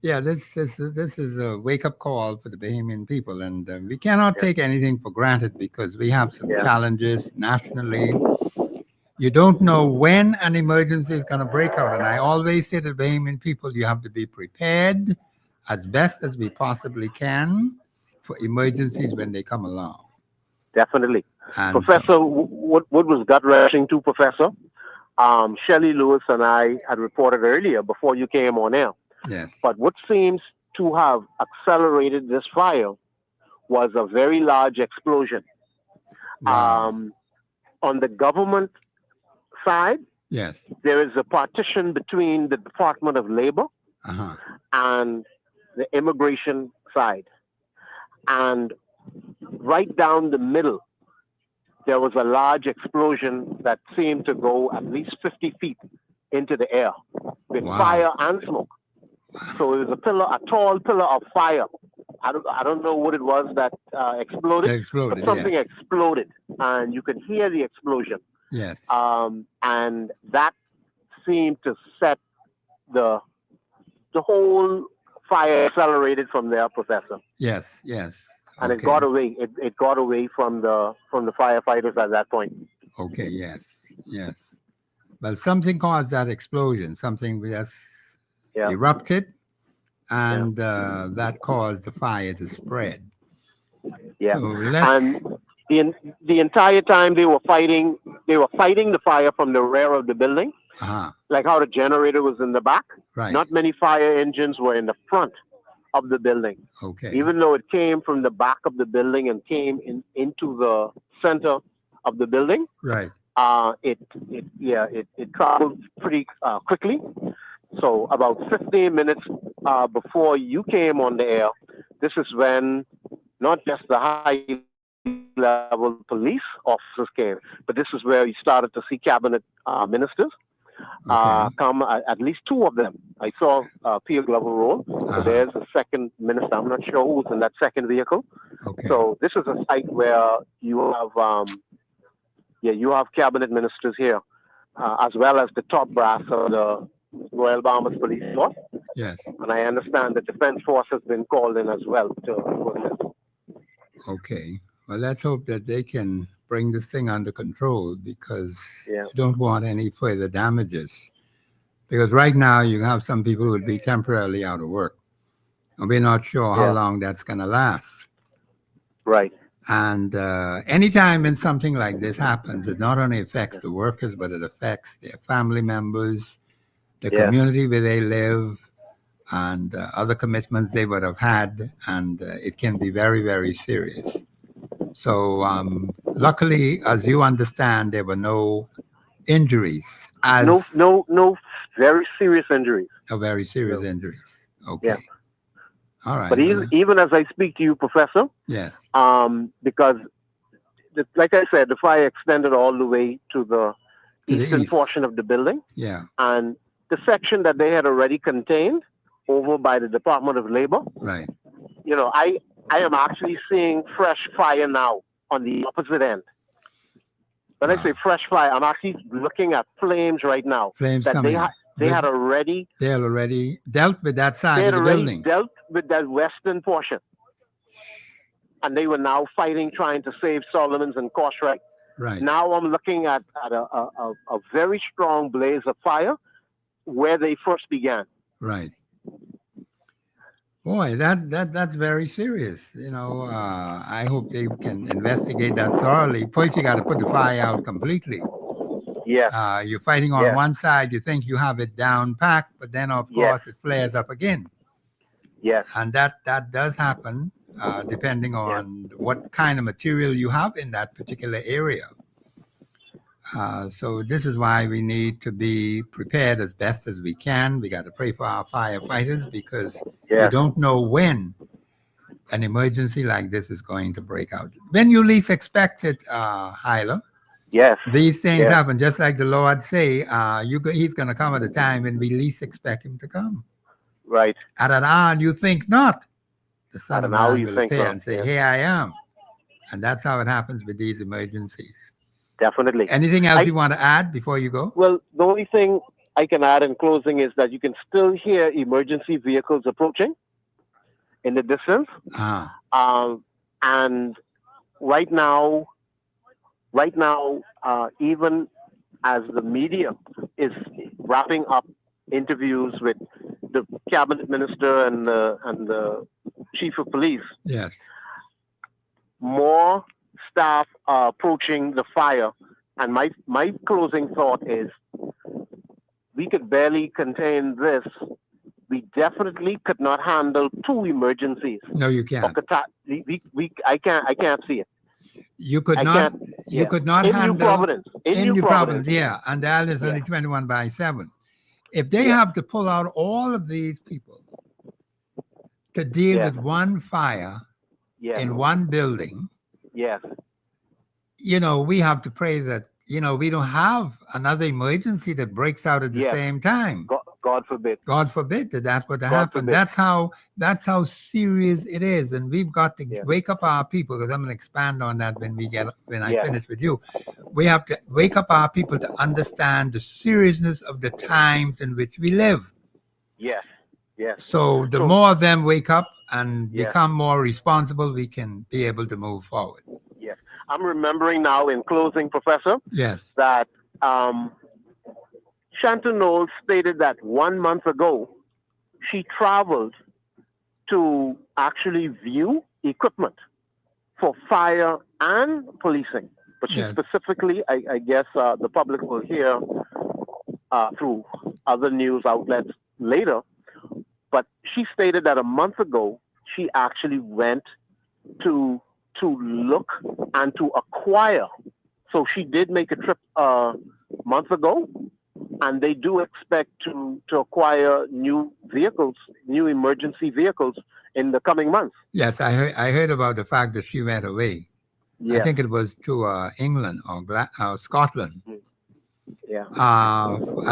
Yeah. This is a wake up call for the Bahamian people, and we cannot take anything for granted because we have some challenges nationally. You don't know when an emergency is going to break out, and I always say to the Bahamian people, you have to be prepared as best as we possibly can for emergencies when they come along. Definitely. And Professor, what was gut-wrenching too, Professor? Shelley Lewis and I had reported earlier before you came on air. Yes. But what seems to have accelerated this fire was a very large explosion. Wow. On the government side, Yes. there is a partition between the Department of Labor Uh-huh. and the immigration side. And right down the middle, there was a large explosion that seemed to go at least 50 feet into the air with fire and smoke. So it was a tall pillar of fire. I don't know what it was that exploded, but something exploded, and you could hear the explosion. Yes. And that seemed to set the whole fire accelerated from there, Professor. Yes. Yes. And it got away. It got away from the firefighters at that point. Okay. Yes. Yes. Well, something caused that explosion. Something just erupted, and that caused the fire to spread. Yeah. So and the entire time they were fighting the fire from the rear of the building, like how the generator was in the back. Right. Not many fire engines were in the front of the building. Okay. Even though it came from the back of the building and came into the center of the building. Right. It traveled pretty quickly. So about 15 minutes before you came on the air, this is when not just the high-level police officers came, but this is where you started to see cabinet ministers come. At least two of them. I saw Pierre Glover roll. So there's the second minister. I'm not sure who was in that second vehicle. Okay. So this is a site where you have cabinet ministers here, as well as the top brass of the Royal Bahamas Police Force. Yes. And I understand the Defense Force has been called in as well to assist. Okay. Well, let's hope that they can bring this thing under control because you don't want any further damages. Because right now you have some people who would be temporarily out of work. And we're not sure how long that's going to last. Right. And anytime when something like this happens, it not only affects the workers, but it affects their family members, the community where they live, and other commitments they would have had. And it can be very, very serious. So luckily, as you understand, there were no injuries. No very serious injuries. No very serious injuries. Okay. Yeah. All right. But even as I speak to you, Professor, yes, because like I said, the fire extended all the way to the eastern portion of the building. Yeah. And the section that they had already contained over by the Department of Labor. Right. I am actually seeing fresh fire now on the opposite end. When I say fresh fire, I'm actually looking at flames right now. Flames that coming. They had already dealt with that side of the building. Dealt with that western portion. And they were now fighting, trying to save Solomon's and Cartwright. Right. Now I'm looking at a very strong blaze of fire where they first began. Right. Boy, that's very serious. I hope they can investigate that thoroughly. First, you got to put the fire out completely. Yeah. You're fighting on one side. You think you have it down packed, but then of course it flares up again. Yes. And that does happen depending on what kind of material you have in that particular area. So this is why we need to be prepared as best as we can. We got to pray for our firefighters because we don't know when an emergency like this is going to break out. When you least expect it, Hyla, Yes. These things Yes. happen, just like the Lord say, he's going to come at a time when we least expect him to come. Right. At an hour you think not, the I Son of don't know how Man you will think appear so. and say, Yes. here I am. And that's how it happens with these emergencies. Definitely. Anything else you want to add before you go? Well, the only thing I can add in closing is that you can still hear emergency vehicles approaching in the distance. Ah, And right now, even as the media is wrapping up interviews with the cabinet minister and the chief of police, yes. more staff are approaching the fire. And my closing thought is, we could barely contain this. We definitely could not handle two emergencies. No, you can't. I can't see it. You could I not. can't. You Yeah. could not In handle New Providence. in New Providence. Yeah, and that is Yeah. only 21/7. If they Yeah. have to pull out all of these people to deal Yes. with one fire Yes. in one building, Yes. we have to pray that we don't have another emergency that breaks out at the Yes. same time. God forbid. God forbid that would God happen. forbid. That's how serious it is, and we've got to Yeah. wake up our people. Because I'm going to expand on that when I Yeah. finish with you. We have to wake up our people to understand the seriousness of the times in which we live. Yes. Yes. So the So- more of them wake up and Yeah. become more responsible, we can be able to move forward. Yes. I'm remembering now in closing, Professor, Yes. that Shanton Knowles stated that 1 month ago she traveled to actually view equipment for fire and policing. But she Yes. specifically, I guess the public will hear through other news outlets later, but she stated that a month ago she actually went to look and to acquire. So she did make a trip a month ago, and they do expect to acquire new vehicles, new emergency vehicles in the coming months. Yes, I heard about the fact that she went away. I Yes. think it was to England or Scotland. Yeah.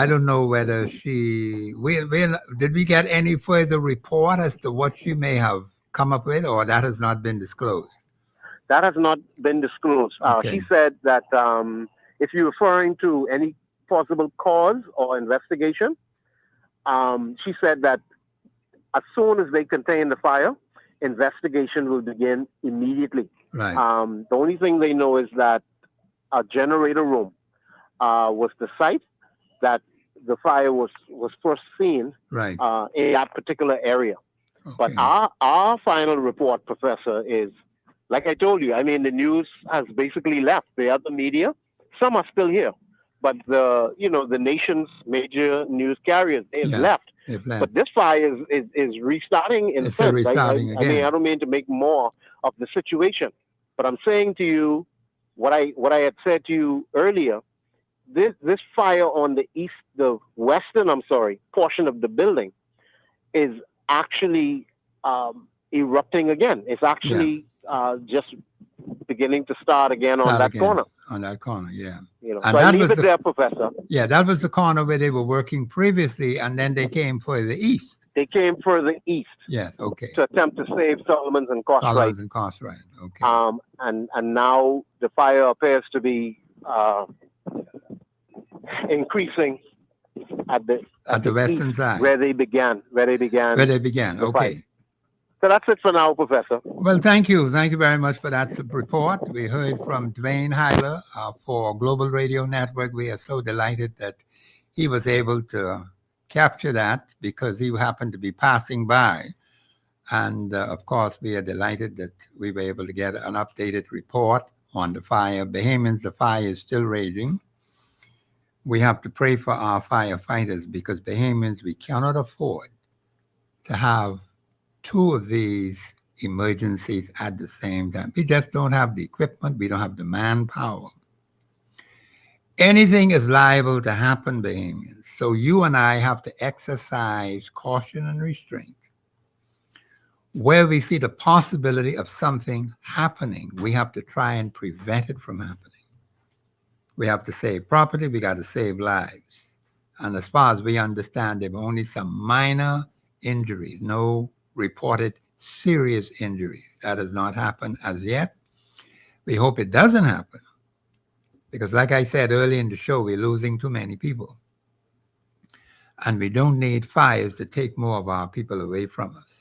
I don't know whether did we get any further report as to what she may have come up with, or that has not been disclosed? That has not been disclosed. Okay. She said that if you're referring to any possible cause or investigation, she said that as soon as they contain the fire, investigation will begin immediately. Right. The only thing they know is that a generator room was the site that the fire was first seen Right. in that particular area. But Okay. our final report, Professor, is, like I told you, I mean, the news has basically left. The other media, some are still here, but the nation's major news carriers, they've Yeah. left. They've left. But this fire is restarting in a It's sense. restarting I mean, again. I don't mean to make more of the situation, but I'm saying to you what I had said to you earlier. This fire on the western portion of the building is actually erupting again. It's actually just beginning to start again on Start that again. corner. On that corner, yeah. So And I that leave was it the- there, Professor. Yeah, that was the corner where they were working previously, and then they came further east. They came further east Yes, okay. to attempt to save Solomon's and Cartwright. Solomons and Cartwright, okay. And now the fire appears to be increasing at the western east, side. where they began. Where they began, the okay. fight. So that's it for now, Professor. Well, thank you. Thank you very much for that report. We heard from Dwayne Hyler for Global Radio Network. We are so delighted that he was able to capture that because he happened to be passing by. And of course, we are delighted that we were able to get an updated report on the fire. Bahamians, the fire is still raging. We have to pray for our firefighters because Bahamians, we cannot afford to have two of these emergencies at the same time. We just don't have the equipment. We don't have the manpower. Anything is liable to happen, Bahamians. So you and I have to exercise caution and restraint. Where we see the possibility of something happening, we have to try and prevent it from happening. We have to save property. We got to save lives. And as far as we understand, there were only some minor injuries, no reported serious injuries. That has not happened as yet. We hope it doesn't happen. Because like I said early in the show, we're losing too many people. And we don't need fires to take more of our people away from us.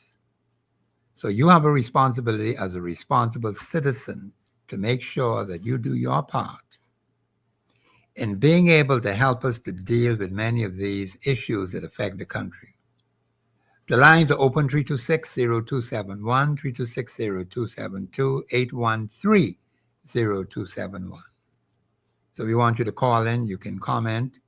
So you have a responsibility as a responsible citizen to make sure that you do your part in being able to help us to deal with many of these issues that affect the country. The lines are open 326-0271, 326-0272, 813-0271. So we want you to call in. You can comment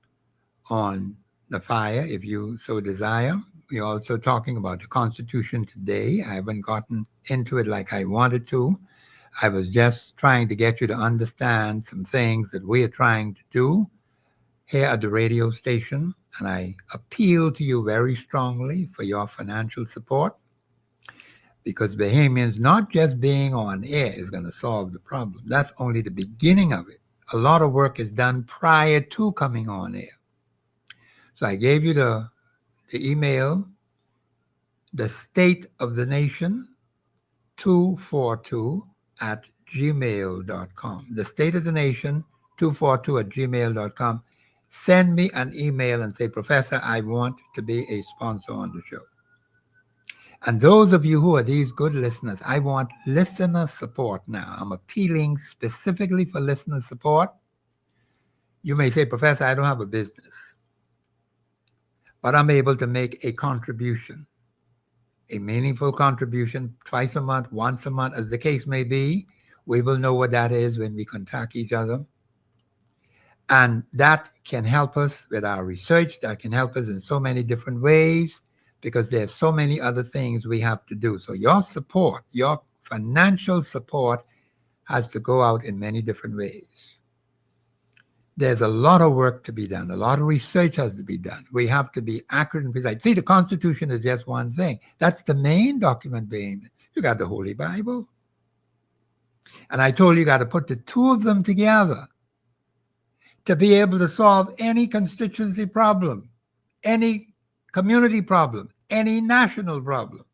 on the fire if you so desire. We're also talking about the Constitution today. I haven't gotten into it like I wanted to. I was just trying to get you to understand some things that we are trying to do here at the radio station. And I appeal to you very strongly for your financial support, because Bahamians not just being on air is going to solve the problem. That's only the beginning of it. A lot of work is done prior to coming on air. So I gave you the email, the state of the nation 242 at gmail.com. The state of the nation 242 at gmail.com. Send me an email and say, Professor, I want to be a sponsor on the show. And those of you who are these good listeners, I want listener support now. I'm appealing specifically for listener support. You may say, Professor, I don't have a business, but I'm able to make a contribution, a meaningful contribution twice a month, once a month, as the case may be. We will know what that is when we contact each other. And that can help us with our research. That can help us in so many different ways, because there's so many other things we have to do. So your support, your financial support, has to go out in many different ways. There's a lot of work to be done. A lot of research has to be done. We have to be accurate and precise. See, the Constitution is just one thing. That's the main document being. You got the Holy Bible. And I told you got to put the two of them together to be able to solve any constituency problem, any community problem, any national problem.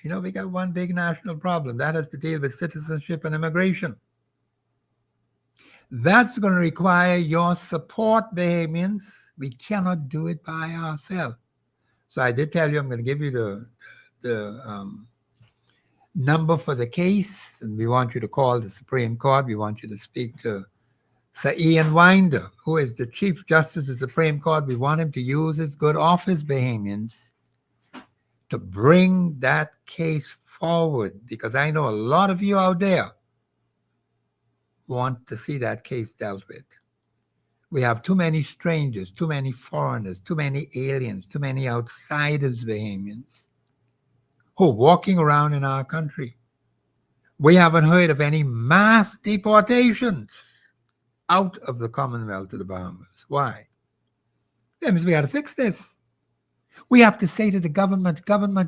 You know, we got one big national problem. That has to deal with citizenship and immigration. That's going to require your support, Bahamians. We cannot do it by ourselves. So I did tell you I'm going to give you the number for the case, and we want you to call the Supreme Court. We want you to speak to Sir Ian Winder, who is the Chief Justice of the Supreme Court. We want him to use his good office, Bahamians, to bring that case forward, because I know a lot of you out there want to see that case dealt with. We have too many strangers, too many foreigners, too many aliens, too many outsiders, Bahamians, who are walking around in our country. We haven't heard of any mass deportations out of the Commonwealth to the Bahamas. Why? That means we got to fix this. We have to say to the government,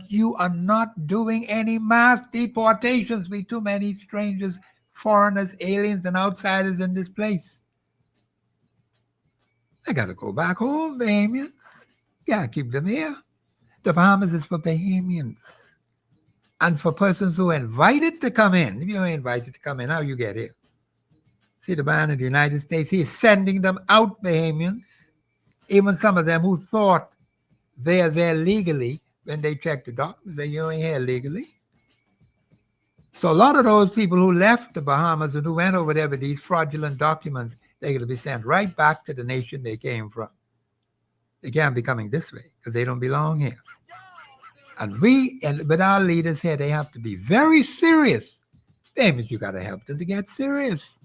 you are not doing any mass deportations. We too many strangers, foreigners, aliens, and outsiders in this place. They got to go back home, Bahamians. Yeah, keep them here. The Bahamas is for Bahamians and for persons who are invited to come in. If you're invited to come in, how you get here? See the man in the United States, he is sending them out, Bahamians. Even some of them who thought they are there legally, when they check the documents, they ain't here legally. So a lot of those people who left the Bahamas and who went over there with these fraudulent documents, they're going to be sent right back to the nation they came from. They can't be coming this way because they don't belong here. And with our leaders here, they have to be very serious. That means you got to help them to get serious.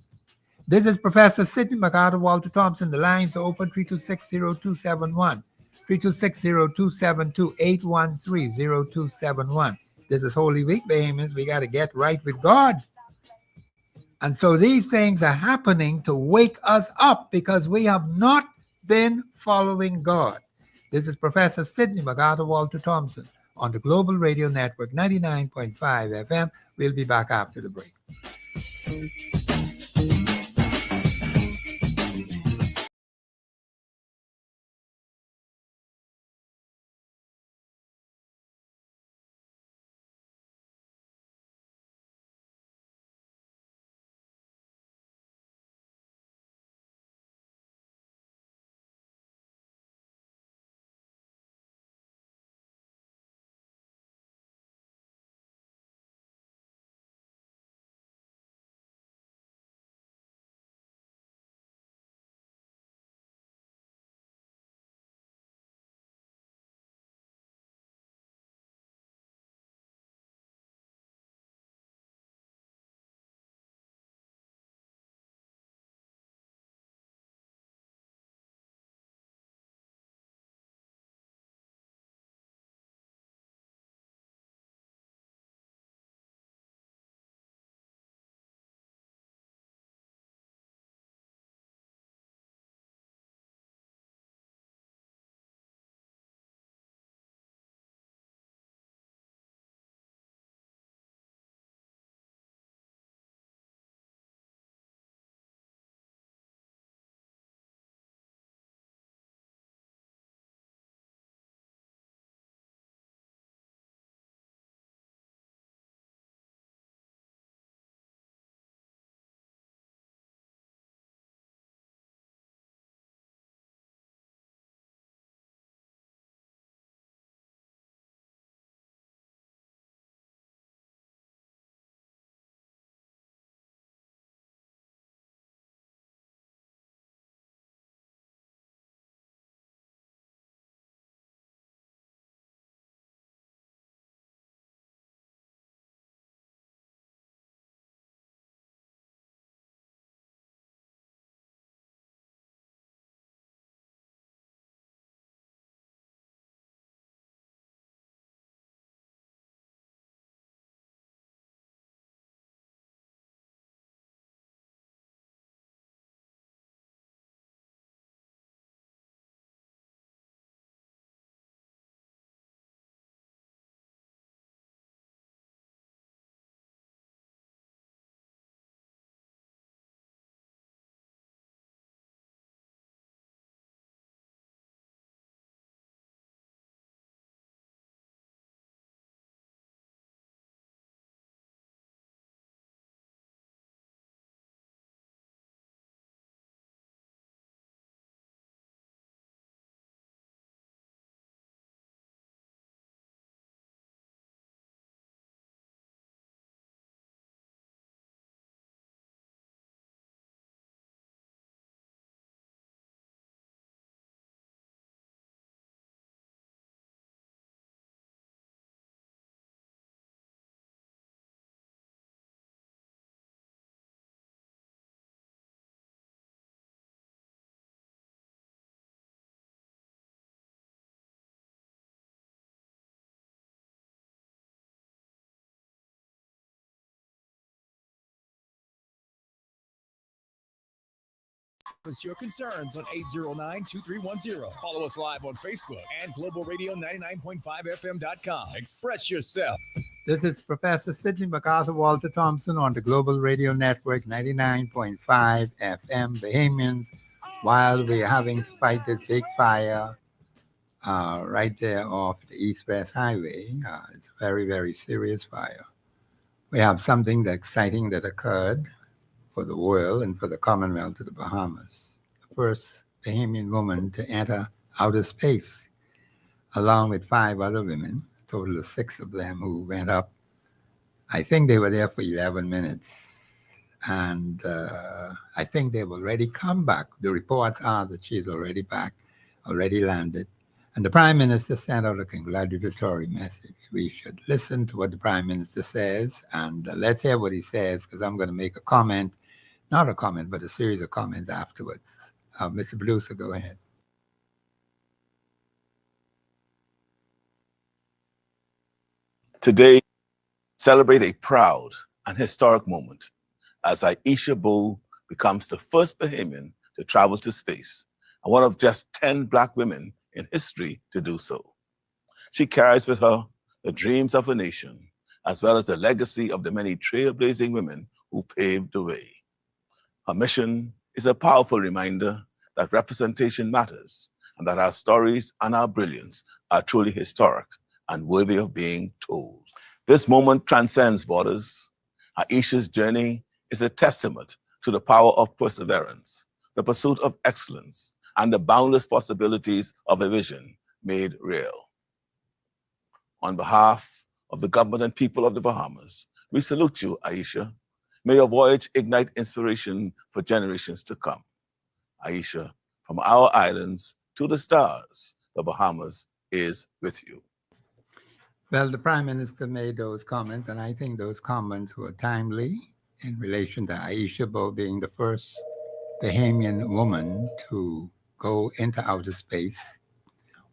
This is Professor Sidney MacArthur Walter Thompson. The lines are open 326-0271, 326-0272, 813-0271. This is Holy Week, Bahamians. We got to get right with God. And so these things are happening to wake us up because we have not been following God. This is Professor Sidney MacArthur Walter Thompson on the Global Radio Network, 99.5 FM. We'll be back after the break. Post your concerns on 809-2310. Follow us live on Facebook and globalradio99.5fm.com. Express yourself. This is Professor Sidney MacArthur Walter Thompson on the Global Radio Network 99.5 FM, Bahamians, while we're having to fight this big fire right there off the East-West Highway. It's a very, very serious fire. We have something exciting that occurred for the world and for the Commonwealth of the Bahamas. The first Bahamian woman to enter outer space, along with 5 other women, a total of 6 of them who went up. I think they were there for 11 minutes. And I think they've already come back. The reports are that she's already back, already landed. And the Prime Minister sent out a congratulatory message. We should listen to what the Prime Minister says, and let's hear what he says, because I'm going to make a comment, not a comment, but a series of comments afterwards. Mr. Producer, go ahead. Today, celebrate a proud and historic moment as Aisha Bowe becomes the first Bahamian to travel to space and one of just 10 Black women in history to do so. She carries with her the dreams of a nation, as well as the legacy of the many trailblazing women who paved the way. Her mission is a powerful reminder that representation matters and that our stories and our brilliance are truly historic and worthy of being told. This moment transcends borders. Aisha's journey is a testament to the power of perseverance, the pursuit of excellence, and the boundless possibilities of a vision made real. On behalf of the government and people of the Bahamas, we salute you, Aisha. May your voyage ignite inspiration for generations to come. Aisha, from our islands to the stars, the Bahamas is with you. Well, the Prime Minister made those comments, and I think those comments were timely in relation to Aisha Bowe being the first Bahamian woman to go into outer space,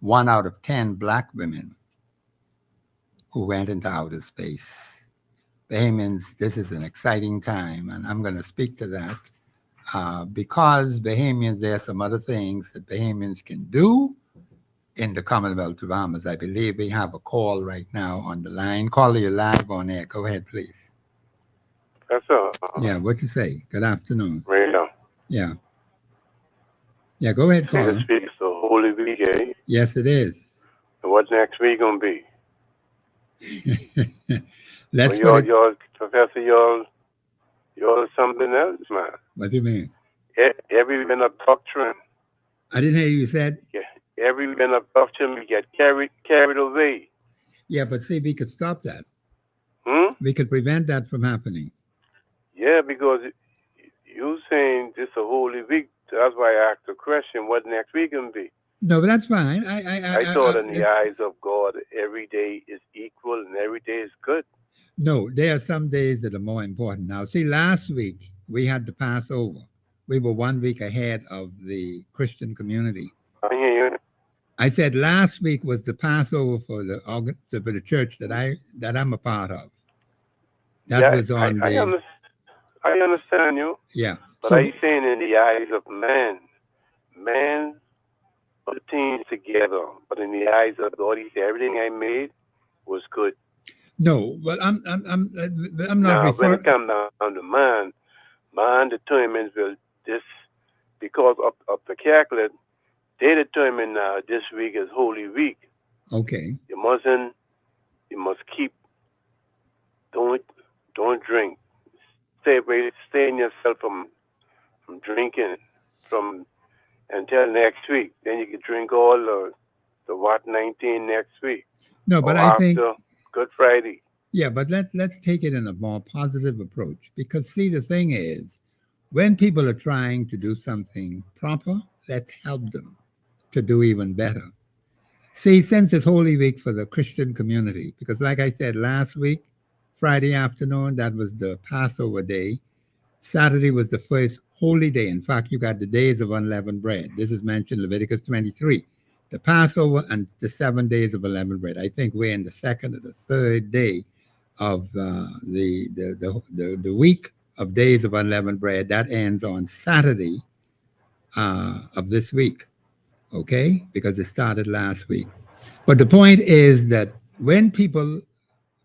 1 out of 10 Black women who went into outer space. Bahamians, this is an exciting time, and I'm going to speak to that because Bahamians, there are some other things that Bahamians can do in the Commonwealth of Bahamas. I believe we have a call right now on the line. Call you live on air. Go ahead, please. Yes, sir. Yeah, what you say? Good afternoon. Radio. Yeah. Yeah, go ahead, call. This week's the Holy Week, eh? Yes, it is. So what's next week gonna be? Let's y'all, Professor, y'all something else, man. What do you mean? Every been a doctrine. I didn't hear you said. Yeah, every been a doctrine we get carried away. Yeah, but see, we could stop that. We could prevent that from happening. Yeah, because you saying this a Holy Week. That's why I asked the question, what next week gonna be? No, but that's fine. I thought in the eyes of God, every day is equal and every day is good. No, there are some days that are more important. Now, see, last week we had the Passover. We were 1 week ahead of the Christian community. I hear you. I said last week was the Passover for the church that I'm a part of. That was on I understand you. Yeah. But So, I saying in the eyes of man put things together. But in the eyes of God, he said everything I made was good. no, but I'm not Now, when referring. it comes down to man determines this because of the Catholic, they determine this week is Holy Week. Okay. You must keep. Don't drink. Stay in yourself from drinking until next week. Then you can drink all the 19 next week. No, but or I think. after Good Friday. Yeah, but let's take it in a more positive approach, because see, the thing is, when people are trying to do something proper, let's help them to do even better. See, since it's Holy Week for the Christian community, because like I said last week, Friday afternoon, that was the Passover day. Saturday was the first holy day. In fact, you got the days of unleavened bread. This is mentioned in Leviticus 23. The Passover and the 7 days of unleavened bread. I think we're in the second or the third day of the week of days of unleavened bread. That ends on Saturday, of this week, okay? Because it started last week. But the point is that when people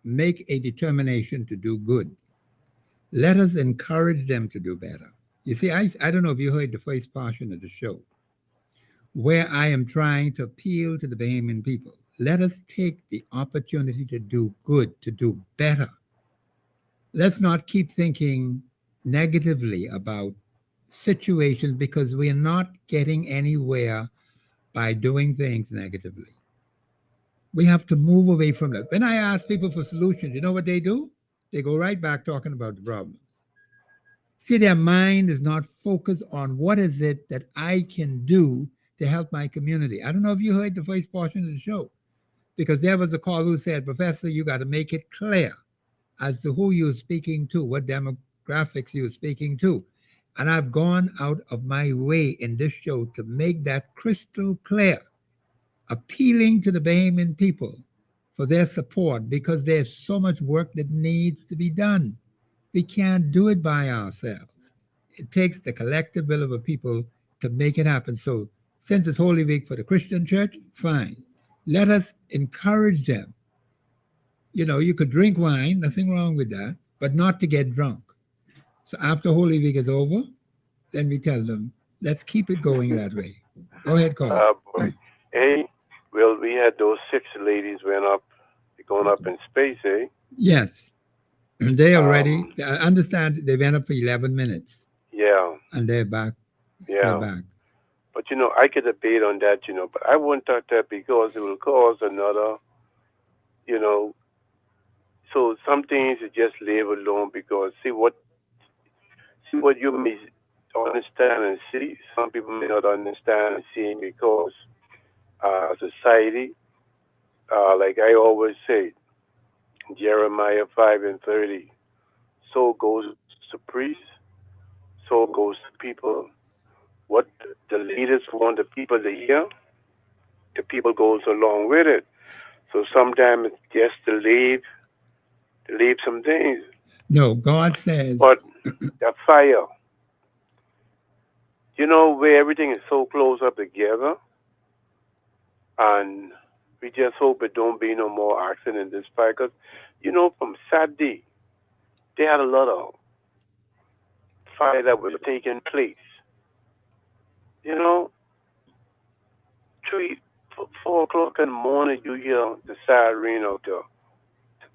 make a determination to do good, let us encourage them to do better. You see, I don't know if you heard the first portion of the show where I am trying to appeal to the Bahamian people. Let us take the opportunity to do good, to do better. Let's not keep thinking negatively about situations because we are not getting anywhere by doing things negatively. We have to move away from that. When I ask people for solutions, you know what they do? They go right back talking about the problem. See, their mind is not focused on what is it that I can do to help my community. I don't know if you heard the first portion of the show, because there was a call who said, Professor, you got to make it clear as to who you're speaking to, what demographics you're speaking to. And I've gone out of my way in this show to make that crystal clear, appealing to the Bahamian people for their support because there's so much work that needs to be done. We can't do it by ourselves. It takes the collective will of a people to make it happen. So, since it's Holy Week for the Christian church, fine. Let us encourage them. You know, you could drink wine, nothing wrong with that, but not to get drunk. So, after Holy Week is over, then we tell them, let's keep it going that way. Go ahead, Carl. Hey, well, we had those 6 ladies going up in space, eh? Yes. They already, I understand they went up for 11 minutes. Yeah. And they're back. Yeah. They're back. But, I could debate on that, but I wouldn't touch that because it will cause another, so some things you just leave alone because see what you may understand and see, some people may not understand and see because society, like I always say, Jeremiah 5:30, so goes the priest, so goes the people. What the leaders want the people to hear, the people goes along with it. So sometimes it's just to leave some things. No, God says. But the fire, where everything is so close up together, and we just hope it don't be no more accident in this fire. Because, from Saturday, they had a lot of fire that was taking place. 3, 4 o'clock in the morning, you hear the siren of the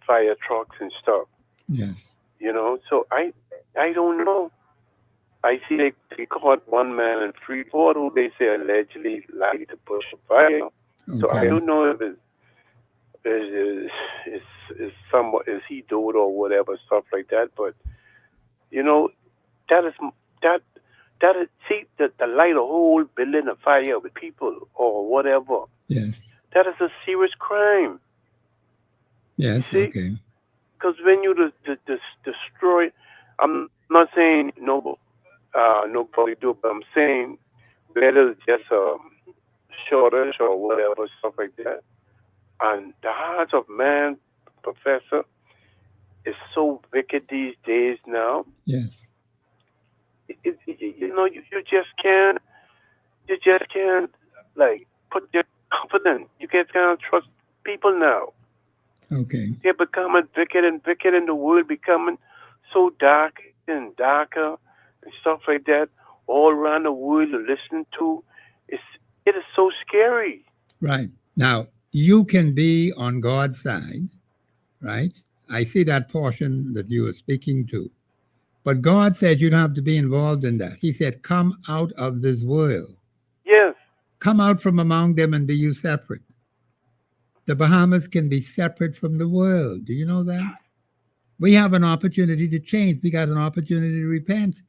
fire trucks and stuff. Yes. So I don't know. I see they caught one man in Freeport who they say allegedly lighted the bush of fire. Okay. So I don't know if it's somewhat is he doing or whatever stuff like that. But that is see the light a whole building of fire with people or whatever. Yes. That is a serious crime. Yes. See? Okay. Because when you destroy, I'm not saying nobody do, but I'm saying whether it's just a shortage or whatever stuff like that. And the heart of man, Professor, is so wicked these days now. Yes. You just can't like put your confidence. You just can't trust people now. Okay. They're becoming wicked and wicked, and the world becoming so dark and darker and stuff like that all around the world to listen to. It is so scary. Right. Now, you can be on God's side, right? I see that portion that you were speaking to. But God said you don't have to be involved in that. He said, come out of this world. Yes. Come out from among them and be you separate. The Bahamas can be separate from the world. Do you know that? We have an opportunity to change. We got an opportunity to repent.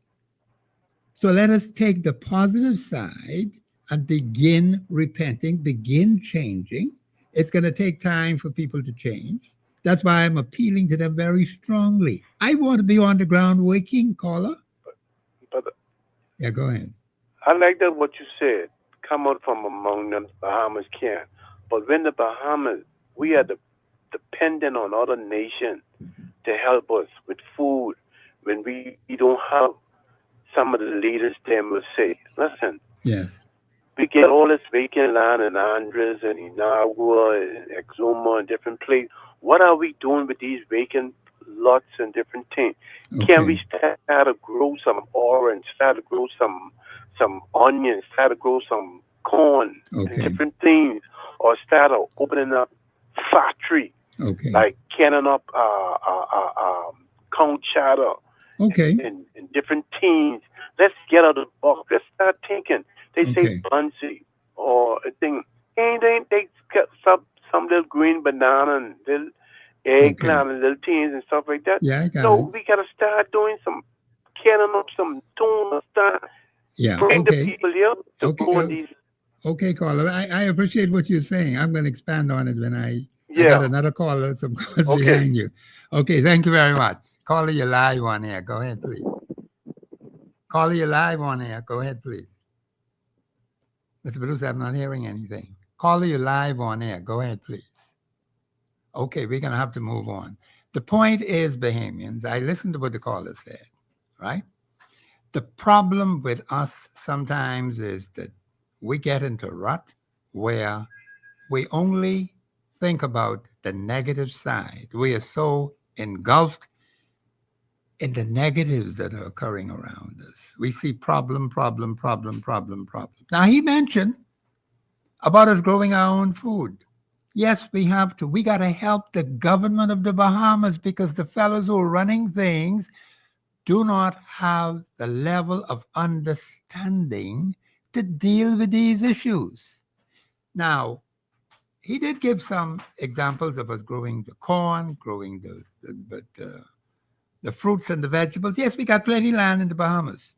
So let us take the positive side and begin repenting, begin changing. It's going to take time for people to change. That's why I'm appealing to them very strongly. I want to be on the ground working, caller. But yeah, go ahead. I like that what you said. Come out from among them, the Bahamas can. But when the Bahamas, we are dependent on other nations to help us with food. When we don't have, some of the leaders then will say, listen, Yes. We get all this vacant land in Andres and Inagua and Exuma and different places. What are we doing with these vacant lots and different things? Can we Okay. start to grow some orange, start to grow some onions, start to grow some corn and Okay. different things, or start opening up factory Okay. like canning up count chatter Okay. and different teams. Let's get out of the box. Let's start thinking. They say Okay. bunsy or a thing. They got some little green banana and little eggplant and little teams and stuff like that. Yeah, I got No, it. we gotta start doing some canning up some tuna stuff. Yeah. Bring the Okay. people here to Okay. go on these. Okay, caller. I appreciate what you're saying. I'm going to expand on it when I got Yeah. another caller, some calls Okay. behind you. Okay, thank you very much. Caller, you're live on air. Go ahead, please. Caller, you're live on air. Go ahead, please. Mr. Bruce, I'm not hearing anything. Caller, you're live on air. Go ahead, please. Okay, we're going to have to move on. The point is, Bahamians, I listened to what the caller said, right? The problem with us sometimes is that we get into a rut where we only think about the negative side. We are so engulfed in the negatives that are occurring around us. We see problem. Now, he mentioned about us growing our own food. Yes, we have to. We got to help the government of the Bahamas because the fellows who are running things do not have the level of understanding to deal with these issues. Now, he did give some examples of us growing the corn, growing the fruits and the vegetables. Yes, we got plenty of land in the Bahamas.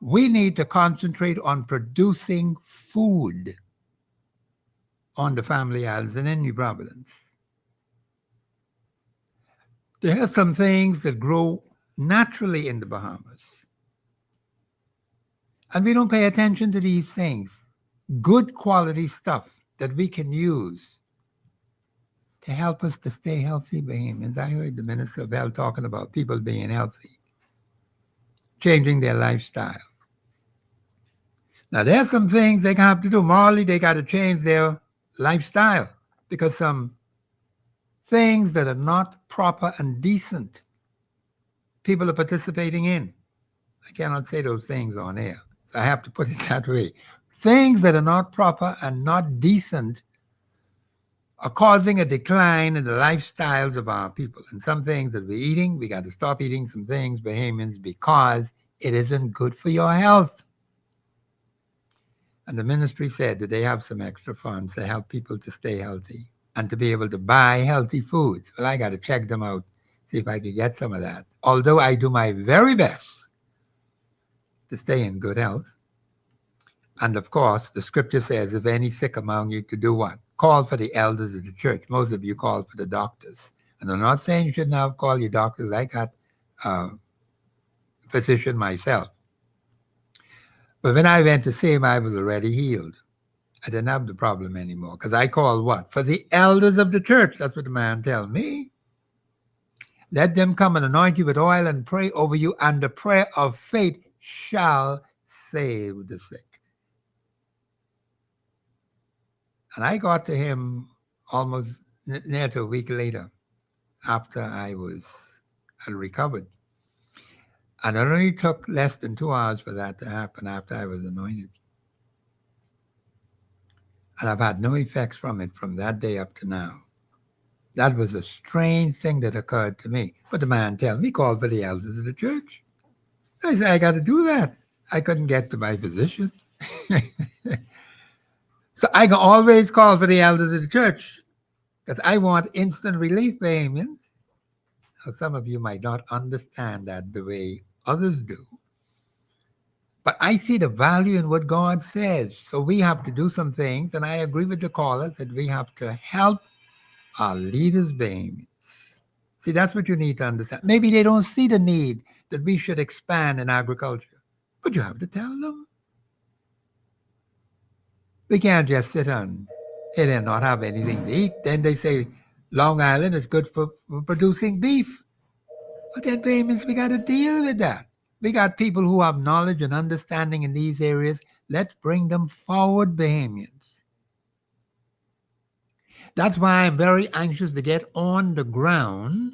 We need to concentrate on producing food on the family islands and in New Providence. There are some things that grow naturally in the Bahamas. And we don't pay attention to these things. Good quality stuff that we can use to help us to stay healthy, Bahamians. I heard the Minister of Health talking about people being healthy, changing their lifestyle. Now, there's some things they have to do. Morally, they got to change their lifestyle because some things that are not proper and decent, people are participating in. I cannot say those things on air, so I have to put it that way. Things that are not proper and not decent are causing a decline in the lifestyles of our people. And some things that we're eating, we got to stop eating some things, Bahamians, because it isn't good for your health. And the ministry said that they have some extra funds to help people to stay healthy and to be able to buy healthy foods. Well, I got to check them out, see if I can get some of that. Although I do my very best to stay in good health. And of course, the scripture says, if any sick among you, to do what? Call for the elders of the church. Most of you call for the doctors. And I'm not saying you should now call your doctors. I got a physician myself. But when I went to see him, I was already healed. I didn't have the problem anymore because I called what? For the elders of the church. That's what the man told me. Let them come and anoint you with oil and pray over you, and the prayer of faith shall save the sick. And I got to him almost near to a week later after I had recovered. And it only took less than 2 hours for that to happen after I was anointed. And I've had no effects from it from that day up to now. That was a strange thing that occurred to me. But the man told me, call for the elders of the church. I said, I got to do that. I couldn't get to my physician. So I can always call for the elders of the church because I want instant relief, Bahamians. Now, some of you might not understand that the way others do. But I see the value in what God says. So we have to do some things, and I agree with the callers that we have to help our leaders, Bahamians. See, that's what you need to understand. Maybe they don't see the need that we should expand in agriculture, but you have to tell them. We can't just sit on it and not have anything to eat. Then they say Long Island is good for producing beef. But then, Bahamians, we got to deal with that. We got people who have knowledge and understanding in these areas. Let's bring them forward, Bahamians. That's why I'm very anxious to get on the ground,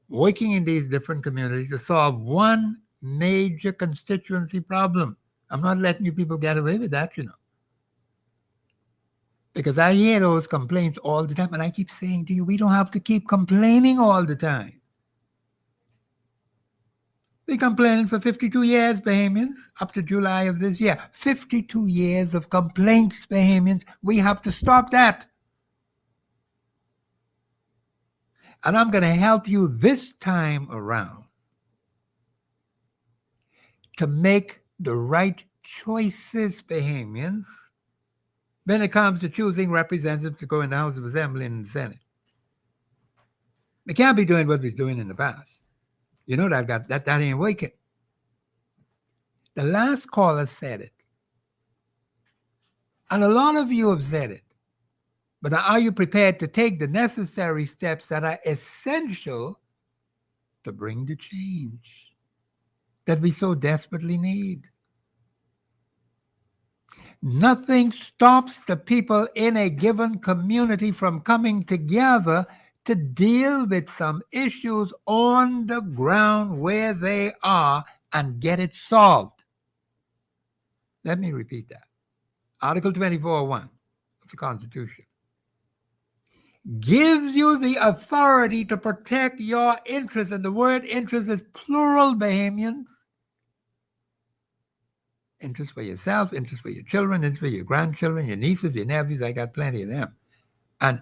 working in these different communities to solve one major constituency problem. I'm not letting you people get away with that, because I hear those complaints all the time, and I keep saying to you, we don't have to keep complaining all the time. We're complaining for 52 years, Bahamians, up to July of this year. 52 years of complaints, Bahamians. We have to stop that. And I'm going to help you this time around to make the right choices, Bahamians, when it comes to choosing representatives to go in the House of Assembly and the Senate. We can't be doing what we're doing in the past. You know that ain't working. The last caller said it. And a lot of you have said it. But are you prepared to take the necessary steps that are essential to bring the change that we so desperately need? Nothing stops the people in a given community from coming together to deal with some issues on the ground where they are and get it solved. Let me repeat that. Article 24.1 of the Constitution gives you the authority to protect your interests, and the word interest is plural, Bahamians. Interest for yourself, interest for your children, interest for your grandchildren, your nieces, your nephews. I got plenty of them. And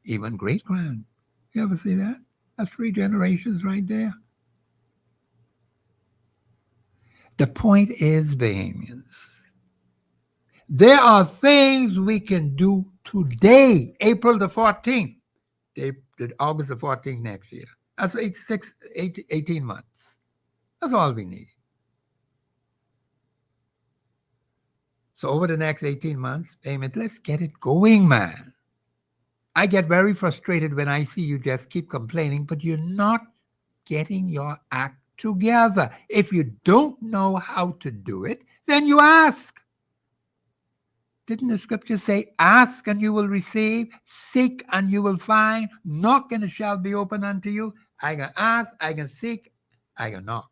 even great-grand. You ever see that? That's 3 generations right there. The point is, Bahamians, there are things we can do today, April the 14th, August the 14th next year. That's 18 months. That's all we need. So over the next 18 months, Bahamians, let's get it going, man. I get very frustrated when I see you just keep complaining, but you're not getting your act together. If you don't know how to do it, then you ask. Didn't the scripture say, ask and you will receive, seek and you will find, knock and it shall be open unto you? I can ask, I can seek, I can knock.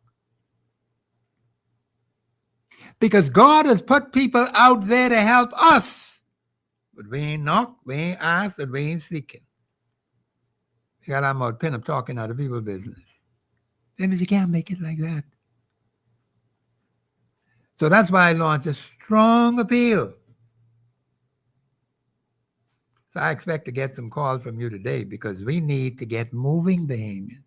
Because God has put people out there to help us. But we ain't knock, we ain't ask, and we ain't seeking. You got our mouth pin up talking out of people's business. That means you can't make it like that. So that's why I launched a strong appeal. So I expect to get some calls from you today because we need to get moving, Bahamians.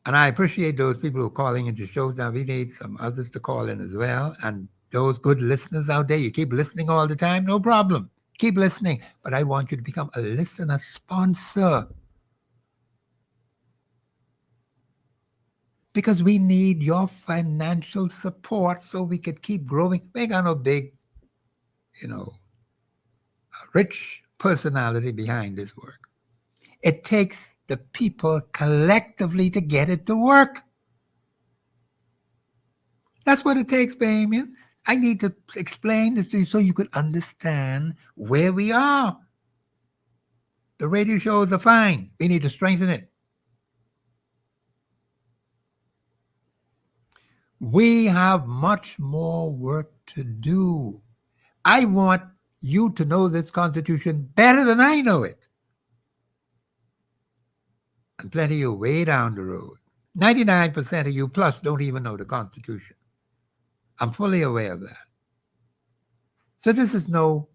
And I appreciate those people who are calling into shows. Now we need some others to call in as well. And those good listeners out there, you keep listening all the time, no problem. Keep listening. But I want you to become a listener sponsor. Because we need your financial support so we could keep growing. We ain't got no big, rich personality behind this work. It takes the people collectively to get it to work. That's what it takes, Bahamians. I need to explain this to you so you could understand where we are. The radio shows are fine. We need to strengthen it. We have much more work to do. I want you to know this Constitution better than I know it. And plenty of you way down the road. 99% of you plus don't even know the Constitution. I'm fully aware of that. So this is no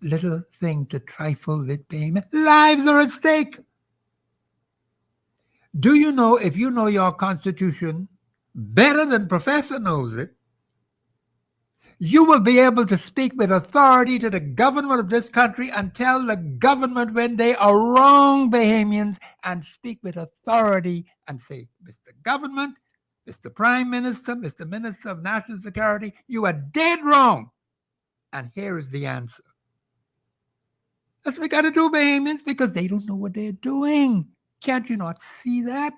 little thing to trifle with, Bahamian. Lives are at stake. Do you know, if you know your Constitution better than Professor knows it, you will be able to speak with authority to the government of this country and tell the government when they are wrong, Bahamians, and speak with authority and say, Mr. Government, Mr. Prime Minister, Mr. Minister of National Security, you are dead wrong. And here is the answer. That's what we got to do, Bahamians, because they don't know what they're doing. Can't you not see that?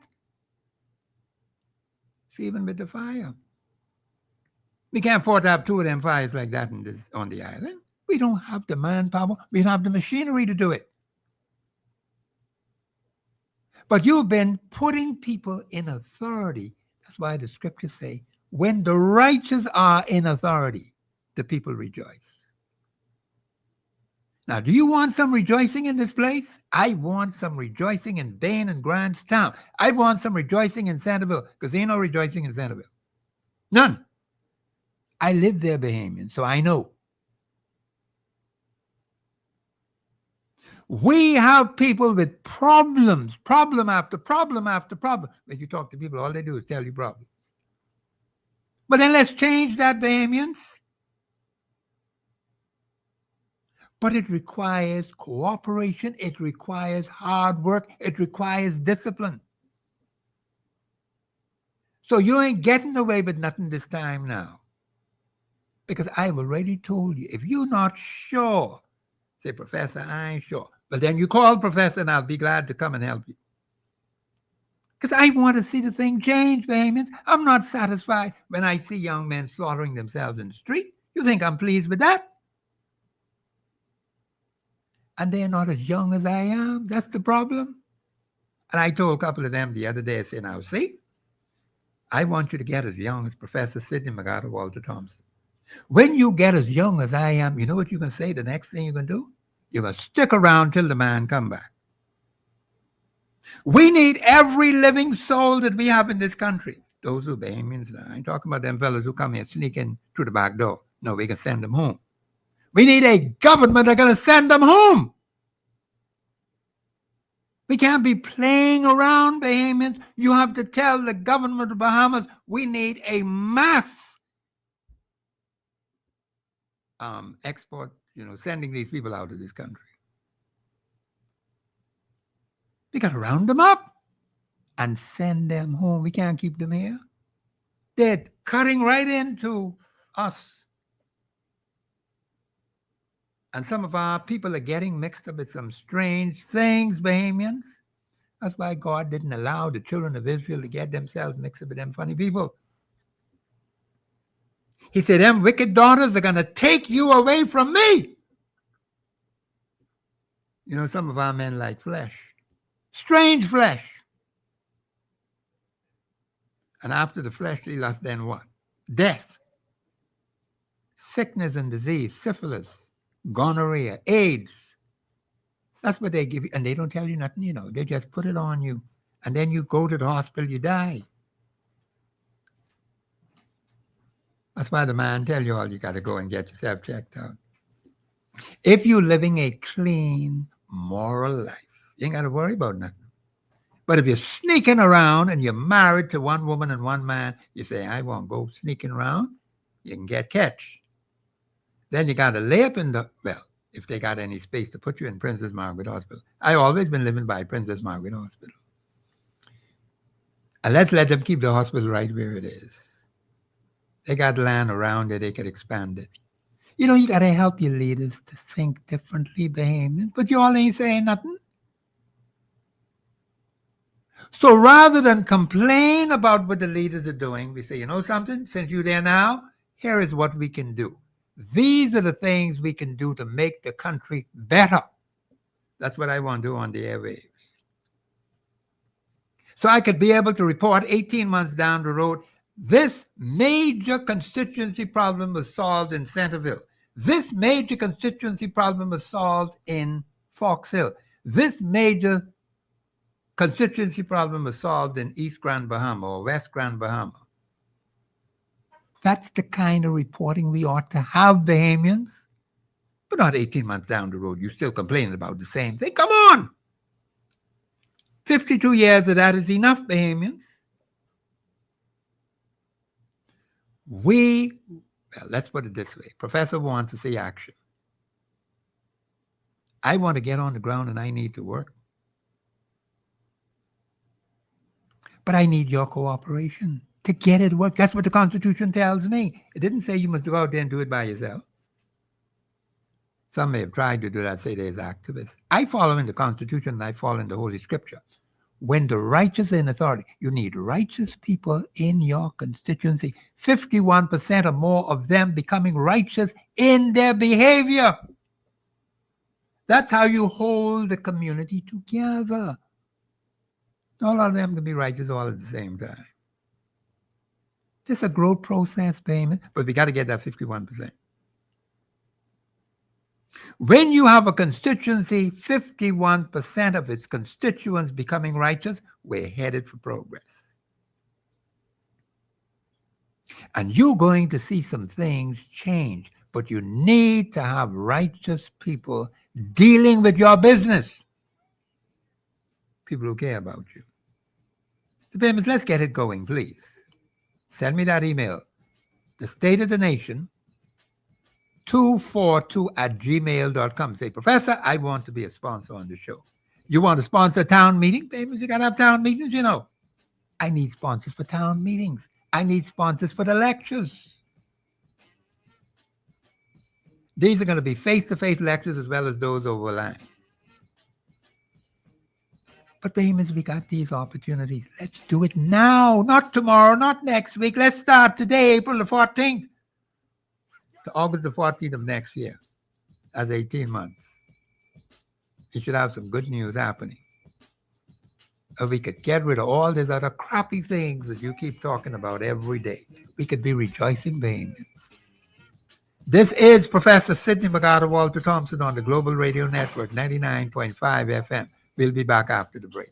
See, even with the fire. We can't afford to have two of them fires like that on the island. We don't have the manpower. We don't have the machinery to do it. But you've been putting people in authority. That's why the scriptures say, when the righteous are in authority, the people rejoice. Now, do you want some rejoicing in this place? I want some rejoicing in Bain and Grant's Town. I want some rejoicing in Centerville, because there ain't no rejoicing in Centerville. None. I live there, Bahamian, so I know. We have people with problems, problem after problem after problem. When you talk to people, all they do is tell you problems. But then let's change that, Bahamians. But it requires cooperation. It requires hard work. It requires discipline. So you ain't getting away with nothing this time now. Because I've already told you, if you're not sure, say, Professor, I ain't sure. But then you call Professor and I'll be glad to come and help you. Because I want to see the thing change, Bahamians. I'm not satisfied when I see young men slaughtering themselves in the street. You think I'm pleased with that? And they're not as young as I am. That's the problem. And I told a couple of them the other day, I said, now see, I want you to get as young as Professor Sidney McGarter, Walter Thompson. When you get as young as I am, you know what you can say? The next thing you're going to do? You're going to stick around till the man come back. We need every living soul that we have in this country. Those who Bahamians, I ain't talking about them fellows who come here sneaking through the back door. No, we can send them home. We need a government that's going to send them home. We can't be playing around, Bahamians. You have to tell the government of Bahamas we need a mass export, sending these people out of this country. We got to round them up and send them home. We can't keep them here. They're cutting right into us. And some of our people are getting mixed up with some strange things, Bahamians. That's why God didn't allow the children of Israel to get themselves mixed up with them funny people. He said, them wicked daughters are going to take you away from me. Some of our men like flesh. Strange flesh. And after the fleshly lust, then what? Death. Sickness and disease, syphilis, gonorrhea, AIDS. That's what they give you. And they don't tell you nothing, They just put it on you. And then you go to the hospital, you die. That's why the man tell you all you got to go and get yourself checked out. If you're living a clean, moral life, you ain't got to worry about nothing. But if you're sneaking around and you're married to one woman and one man, you say, I won't go sneaking around. You can get catch. Then you got to lay up if they got any space to put you in Princess Margaret Hospital. I always been living by Princess Margaret Hospital. And let's let them keep the hospital right where it is. They got land around it. They could expand it. You got to help your leaders to think differently, Bahamians. But you all ain't saying nothing. So rather than complain about what the leaders are doing, we say, you know something? Since you're there now, here is what we can do. These are the things we can do to make the country better. That's what I want to do on the airwaves. So I could be able to report 18 months down the road, this major constituency problem was solved in Centerville. This major constituency problem was solved in Fox Hill. This major constituency problem was solved in East Grand Bahama or West Grand Bahama. That's the kind of reporting we ought to have, Bahamians. But not 18 months down the road, you're still complaining about the same thing. Come on! 52 years of that is enough, Bahamians. Let's put it this way. Professor wants to see action. I want to get on the ground and I need to work. But I need your cooperation to get it work. That's what the Constitution tells me. It didn't say you must go out there and do it by yourself. Some may have tried to do that, say there's activists. I follow in the Constitution and I follow in the Holy Scripture. when the righteous are in authority, you need righteous people in your constituency. 51% or more of them becoming righteous in their behavior. That's how you hold the community together. Not all of them can be righteous all at the same time. It's a growth process, payment, but we got to get that 51%. When you have a constituency, 51% of its constituents becoming righteous, we're headed for progress. And you're going to see some things change, but you need to have righteous people dealing with your business. People who care about you. So, payments, let's get it going, please. Send me that email. The State of the Nation, 242@gmail.com. Say, Professor, I want to be a sponsor on the show. You want to sponsor a town meeting? Payments, you got to have town meetings, you know. I need sponsors for town meetings. I need sponsors for the lectures. These are going to be face-to-face lectures as well as those overline. But payments, we got these opportunities. Let's do it now, not tomorrow, not next week. Let's start today, April the 14th to August the 14th of next year. That's 18 months. You should have some good news happening. Or we could get rid of all these other crappy things that you keep talking about every day. We could be rejoicing payments. This is Professor Sidney McArthur Walter Thompson on the Global Radio Network, 99.5 FM. We'll be back after the break.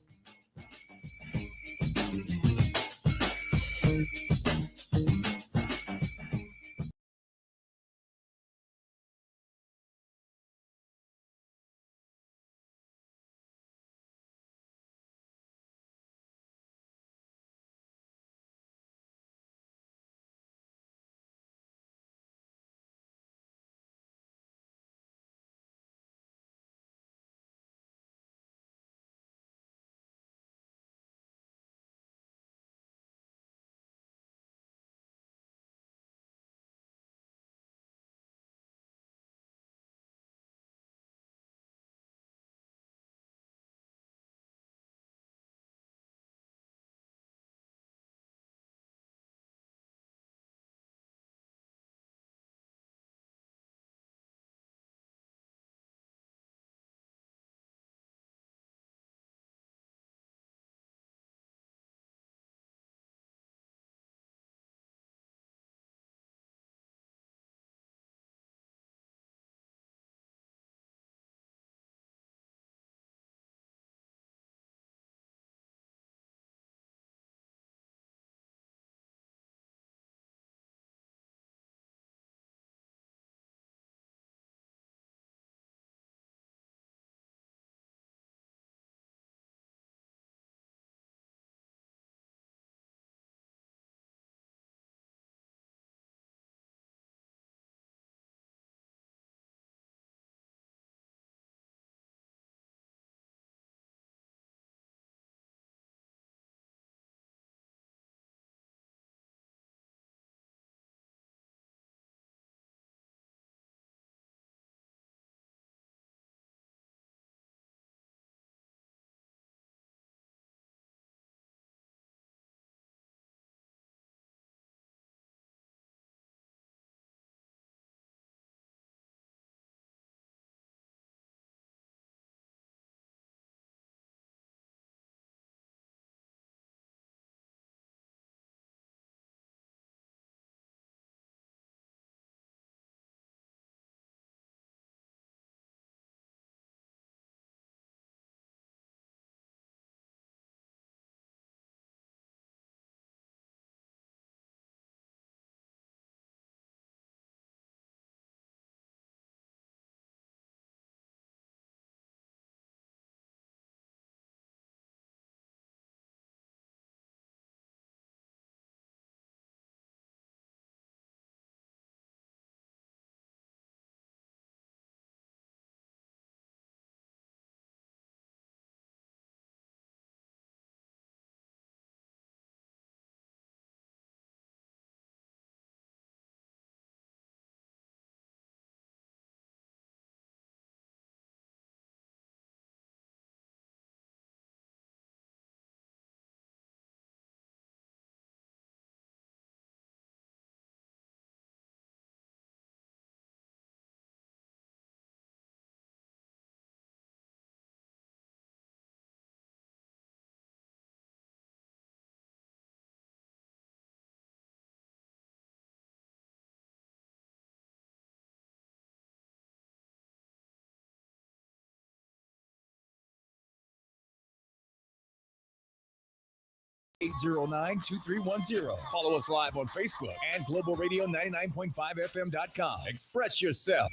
809-2310. Follow us live on Facebook and globalradio99.5fm.com. Express yourself.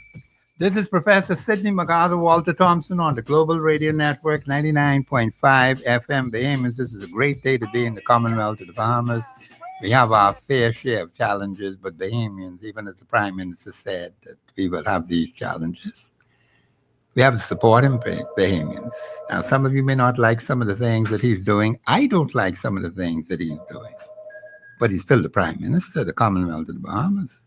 This is Professor Sidney MacArthur Walter Thompson on the Global Radio Network, 99.5 FM Bahamas. This is a great day to be in the Commonwealth of the Bahamas. We have our fair share of challenges, but Bahamians, even as the Prime Minister said, that we will have these challenges. We have to support him, Bahamians. Now, some of you may not like some of the things that he's doing. I don't like some of the things that he's doing. But he's still the Prime Minister of the Commonwealth of the Bahamas.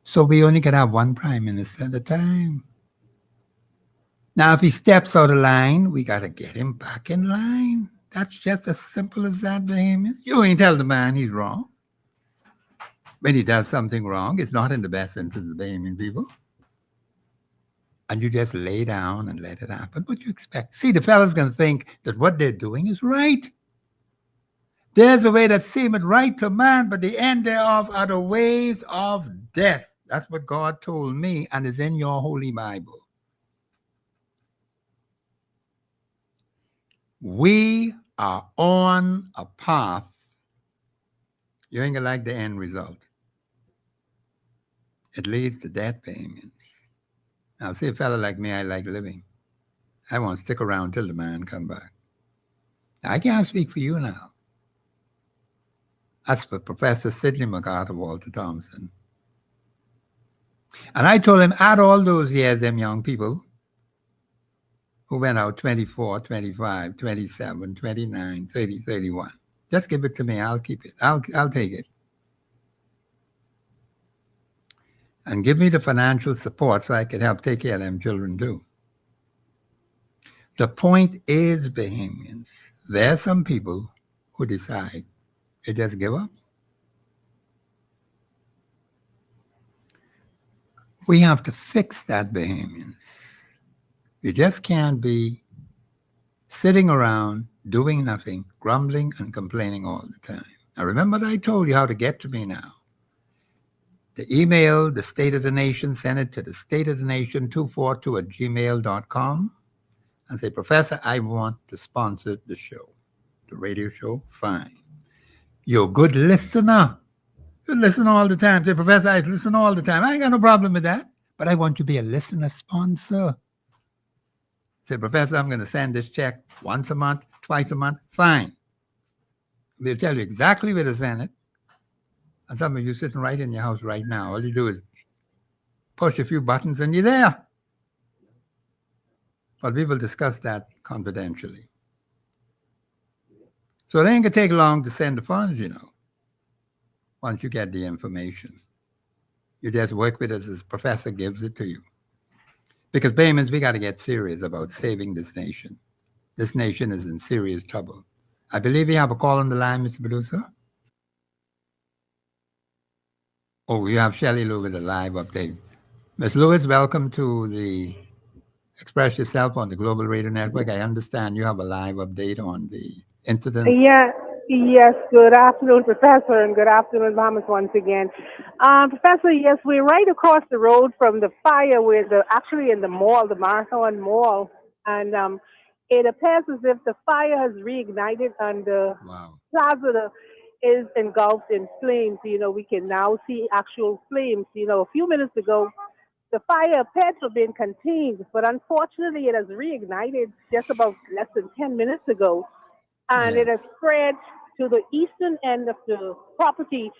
So we only can have one Prime Minister at a time. Now, if he steps out of line, we got to get him back in line. That's just as simple as that, Bahamians. You ain't tell the man he's wrong. When he does something wrong, it's not in the best interest of the Bahamian people. And you just lay down and let it happen. What do you expect? See, the fella's going to think that what they're doing is right. There's a way that seemeth right to man, but the end thereof are the ways of death. That's what God told me, and is in your Holy Bible. We are on a path. You ain't gonna like the end result. It leads to death, Bahamians. Now, see, a fella like me, I like living. I won't stick around till the man come back. I can't speak for you now. That's for Professor Sidney MacArthur Walter Thompson. And I told him, add all those years, them young people who went out 24, 25, 27, 29, 30, 31. Just give it to me. I'll keep it. I'll take it. And give me the financial support so I can help take care of them children too. The point is, Bahamians, there are some people who decide they just give up. We have to fix that, Bahamians. You just can't be sitting around doing nothing, grumbling and complaining all the time. Now, remember that I told you how to get to me now. The email, the State of the Nation, send it to the State of the Nation 242@gmail.com and say, Professor, I want to sponsor the show, the radio show. Fine. You're a good listener. You listen all the time. Say, Professor, I listen all the time. I ain't got no problem with that. But I want you to be a listener sponsor. Say, Professor, I'm going to send this check once a month, twice a month. Fine. They'll tell you exactly where to send it. And some of you sitting right in your house right now, all you do is push a few buttons and you're there. But we will discuss that confidentially. So it ain't going to take long to send the funds, you know, once you get the information. You just work with it as the professor gives it to you. Because, Bahamians, we got to get serious about saving this nation. This nation is in serious trouble. I believe we have a call on the line, Mr. Producer. Oh, we have Shelley Lou with a live update. Ms. Lewis, welcome to the Express Yourself on the Global Radio Network. I understand you have a live update on the incident. Yes, good afternoon, Professor, and good afternoon, Bahamas, once again. Professor, yes, we're right across the road from the fire. We're actually in the mall, the Marathon Mall, and it appears as if the fire has reignited and the plaza is engulfed in flames. You know, we can now see actual flames. You know, a few minutes ago, the fire appeared to have been contained, but unfortunately it has reignited just about less than 10 minutes ago. And it has spread to the eastern end of the property,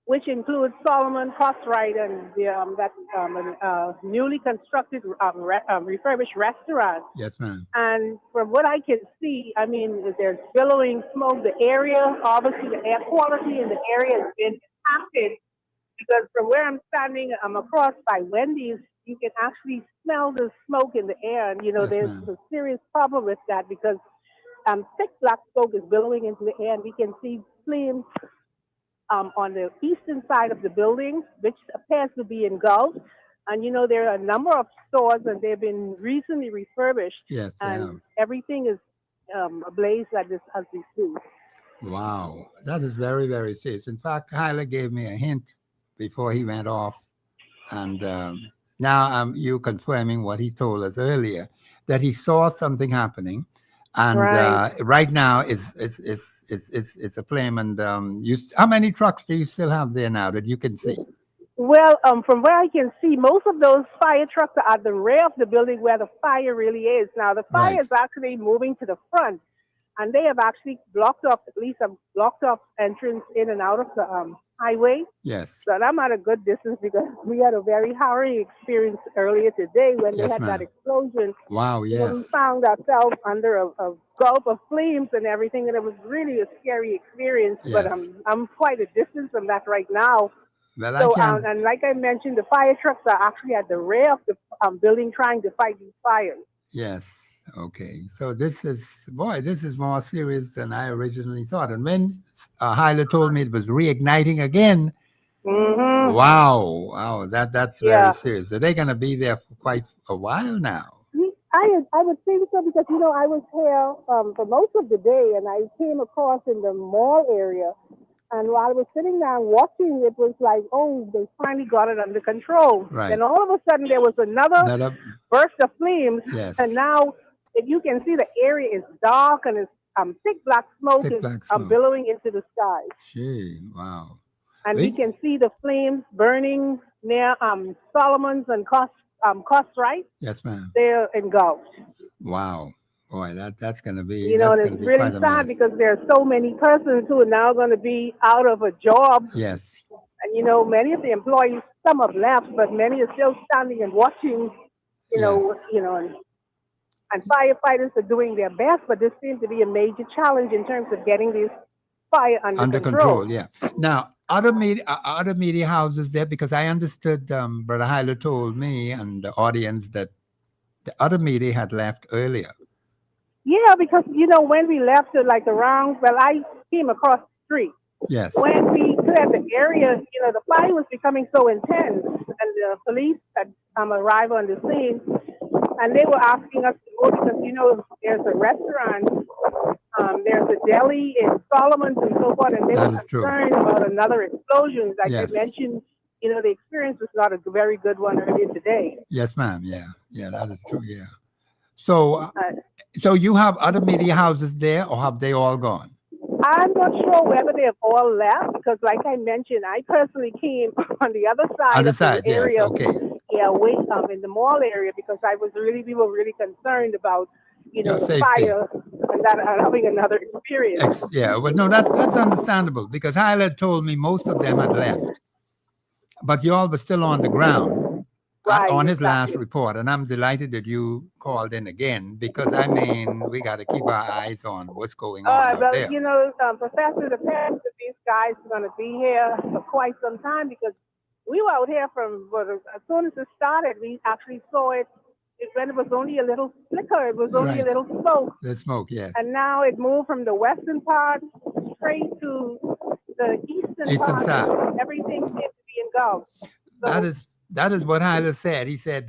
which includes Solomon Horse Ride and the newly constructed refurbished restaurant. Yes, ma'am. And from what I can see, I mean, there's billowing smoke. The area, obviously, the air quality in the area has been impacted because from where I'm standing, I'm across by Wendy's. You can actually smell the smoke in the air, and you know there's a serious problem with that because thick black smoke is billowing into the air, and we can see flames on the eastern side of the building, which appears to be engulfed. And you know there are a number of stores, and they've been recently refurbished. Yes, and everything is ablaze like this as we speak. Wow, that is very, very serious. In fact, Hyla gave me a hint before he went off, and now you confirming what he told us earlier, that he saw something happening. And Right. right now it's a flame. And how many trucks do you still have there now that you can see? Well, from where I can see, most of those fire trucks are at the rear of the building where the fire really is. Now, the fire Right. is actually moving to the front, and they have actually blocked off, at least a blocked off entrance in and out of the highway. Yes. So I'm at a good distance because we had a very harrowing experience earlier today when they Yes, had that ma'am. explosion. Wow. You know, Yes. we found ourselves under a gulp of flames and everything, and it was really a scary experience. But Yes. I'm quite a distance from that right now. Well, I So, can. and like I mentioned, the fire trucks are actually at the rear of the building trying to fight these fires. Yes. Okay. So this is more serious than I originally thought. And when Hyla told me it was reigniting again, Hmm. wow, that's very Yeah. serious. So they're gonna be there for quite a while now. I would think so because I was here for most of the day and I came across in the mall area and while I was sitting down watching it was like oh they finally got it under control. Right. Then all of a sudden there was another Another. burst of flames Yes. and now if you can see the area is dark and it's thick black smoke Thick is black smoke. billowing into the sky. Gee. Wow. And we We, can see the flames burning near Solomon's and Cost right yes, ma'am. there engulfed. Wow. Boy, that's gonna be And that's it's gonna be really quite a sad mess. because there are so many persons who are now going to be out of a job. Yes. And many of the employees, some have left, but many are still standing and watching. Yes. And firefighters are doing their best, but this seems to be a major challenge in terms of getting this fire under Under control. control. Yeah. Now, other media houses there, because I understood Brother Hyler told me and the audience that the other media had left earlier. Yeah, because when we left it like around, well, I came across the street. Yes. When we cleared the area, the fire was becoming so intense, and the police had arrived on the scene, and they were asking us to go because there's a restaurant, there's a deli in Solomon's and so forth, and they That were is true. concerned about another explosion. Like Yes. I mentioned, the experience was not a very good one earlier today. Yes, ma'am. Yeah. Yeah, that is true. Yeah. So, Uh, so you have other media houses there, or have they all gone? I'm not sure whether they have all left because, like I mentioned, I personally came on the other side Other of the side, yes. area. Okay. Yeah, in the mall area because we were really concerned about, Your the safety. fire and that having another experience. Yeah. Well, no, that's understandable because Hyler told me most of them had left, but you all were still on the ground. Right, On his last exactly. report, and I'm delighted that you called in again because I mean we got to keep our eyes on what's going on out Well, there. Professor, the parents of these guys are going to be here for quite some time because we were out here as soon as it started, we actually saw it when it was only a little flicker, it was only a Right. little smoke. The smoke, yes. And now it moved from the western part straight to the eastern Eastern part. side. Everything seemed to be engulfed. That is what Hyler said. He said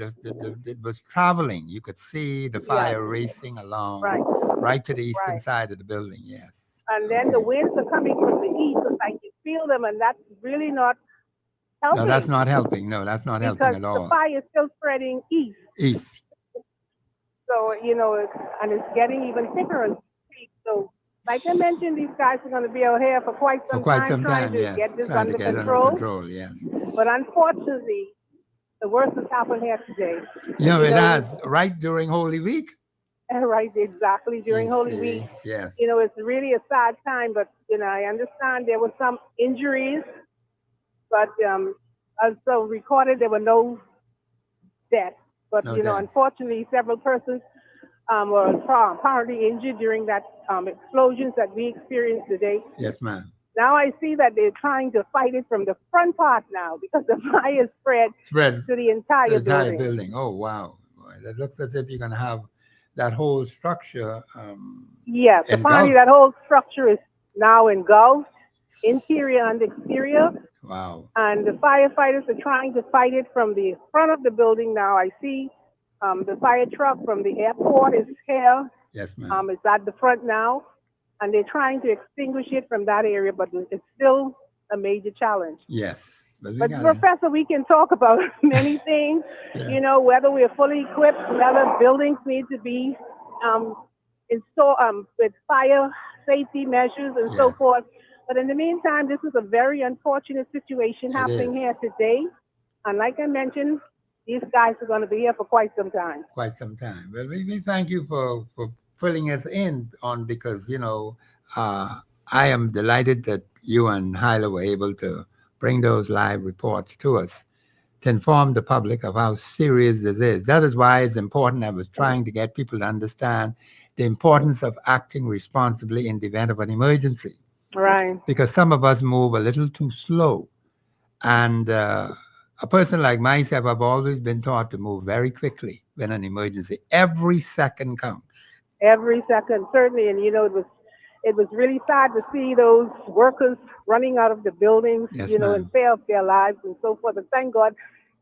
it was traveling. You could see the fire racing along right to the eastern Right. side of the building. Yes. And then the winds are coming from the east, so I can feel them, and that's really not helping. No, that's not helping. No, that's not helping because at the all. fire is still spreading east. East. So, and it's getting even thicker and thick. So, like I mentioned, these guys are going to be out here for quite For some quite time some trying time, to yes. get this Trying to under get it control. under control, yes. But unfortunately, the worst has happened here today. It has. Right during Holy Week. Right, exactly, during You Holy see, Week. yes. It's really a sad time, but, I understand there were some injuries, but also recorded there were no deaths. But, No deaths. unfortunately, several persons were apparently injured during that explosions that we experienced today. Yes, ma'am. Now I see that they're trying to fight it from the front part now because the fire spread to the entire building. Oh, wow. Boy, that looks as if you're going to have that whole structure. Yes, apparently that whole structure is now engulfed, interior and exterior. Wow. And the firefighters are trying to fight it from the front of the building now. I see the fire truck from the airport is here. Yes, ma'am. It's at the front now. And they're trying to extinguish it from that area, but it's still a major challenge. Yes. But Professor, we can talk about many things, Yeah. whether we're fully equipped, whether buildings need to be with fire safety measures and so Yes, forth. But in the meantime, this is a very unfortunate situation it happening is. here today. And like I mentioned, these guys are going to be here for quite some time. Quite some time. Well, we thank you for filling us in on because, uh, I am delighted that you and Hyla were able to bring those live reports to us to inform the public of how serious this is. That is why it's important. I was trying to get people to understand the importance of acting responsibly in the event of an emergency Right. because some of us move a little too slow. And a person like myself, I've always been taught to move very quickly when an emergency. Every second counts. Every second, certainly. And it was really sad to see those workers running out of the buildings, Yes, in ma'am. fear of their lives and so forth. And thank God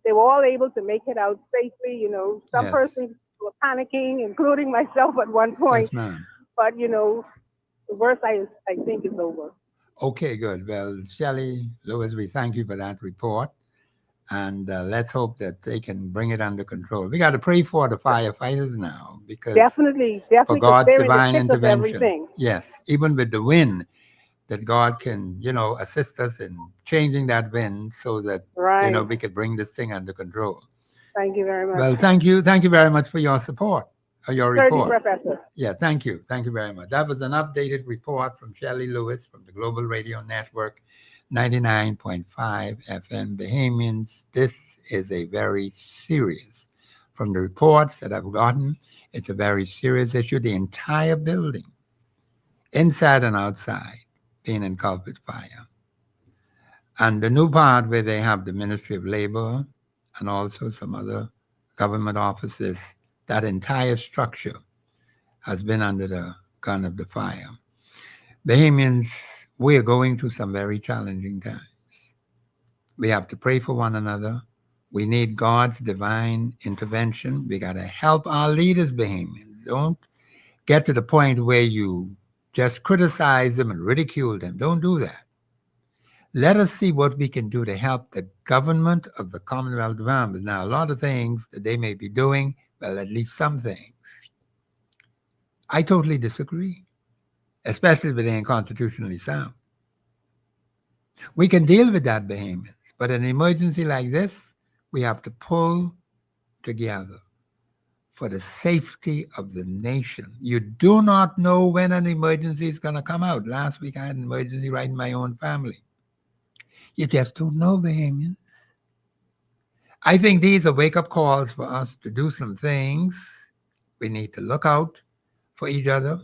they were all able to make it out safely. Some Yes. persons were panicking, including myself at one point. Yes, ma'am. But the worst I think is over. Okay, good. Well, Shelley, Lewis, we thank you for that report. And let's hope that they can bring it under control. We got to pray for the firefighters now because Definitely, for definitely, because God's they're in the divine thick of intervention. everything. Yes, even with the wind, that God can, assist us in changing that wind so that, Right. we could bring this thing under control. Thank you very much. Well, thank you. Thank you very much for your support or your Certainly, report. Professor. Yeah, thank you. Thank you very much. That was an updated report from Shelley Lewis from the Global Radio Network, 99.5 FM Bahamians. This is a very serious, from the reports that I've gotten, it's a very serious issue. The entire building, inside and outside, being engulfed with fire. And the new part where they have the Ministry of Labor and also some other government offices, that entire structure has been under the gun of the fire. Bahamians, we are going through some very challenging times. We have to pray for one another. We need God's divine intervention. We got to help our leaders, Bahamians. Don't get to the point where you just criticize them and ridicule them. Don't do that. Let us see what we can do to help the government of the Commonwealth of Bahamas. Now, a lot of things that they may be doing, well, at least some things, I totally disagree, especially if they ain't constitutionally sound. We can deal with that, Bahamians, but in an emergency like this, we have to pull together for the safety of the nation. You do not know when an emergency is going to come out. Last week, I had an emergency right in my own family. You just don't know, Bahamians. I think these are wake-up calls for us to do some things. We need to look out for each other.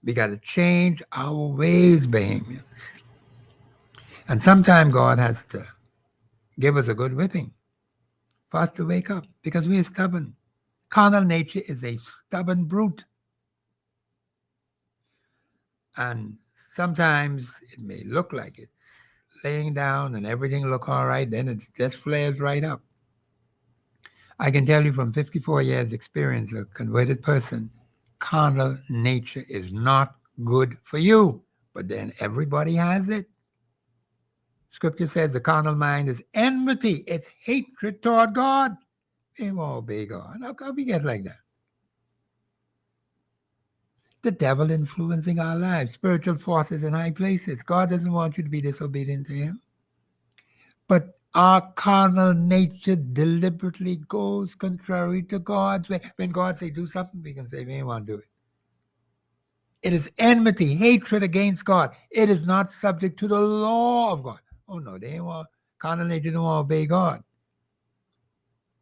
We got to change our ways, Bahamians. And sometimes God has to give us a good whipping for us to wake up because we are stubborn. Carnal nature is a stubborn brute. And sometimes it may look like it's laying down and everything look all right, then it just flares right up. I can tell you from 54 years experience, a converted person, carnal nature is not good for you. But then everybody has it. Scripture says the carnal mind is enmity. It's hatred toward God. They won't obey God. How come we get like that? The devil influencing our lives, spiritual forces in high places. God doesn't want you to be disobedient to him. But our carnal nature deliberately goes contrary to God's way. When God says do something, we can say we ain't want to do it. It is enmity, hatred against God. It is not subject to the law of God. Oh no, they ain't want, carnal nature don't want to obey God.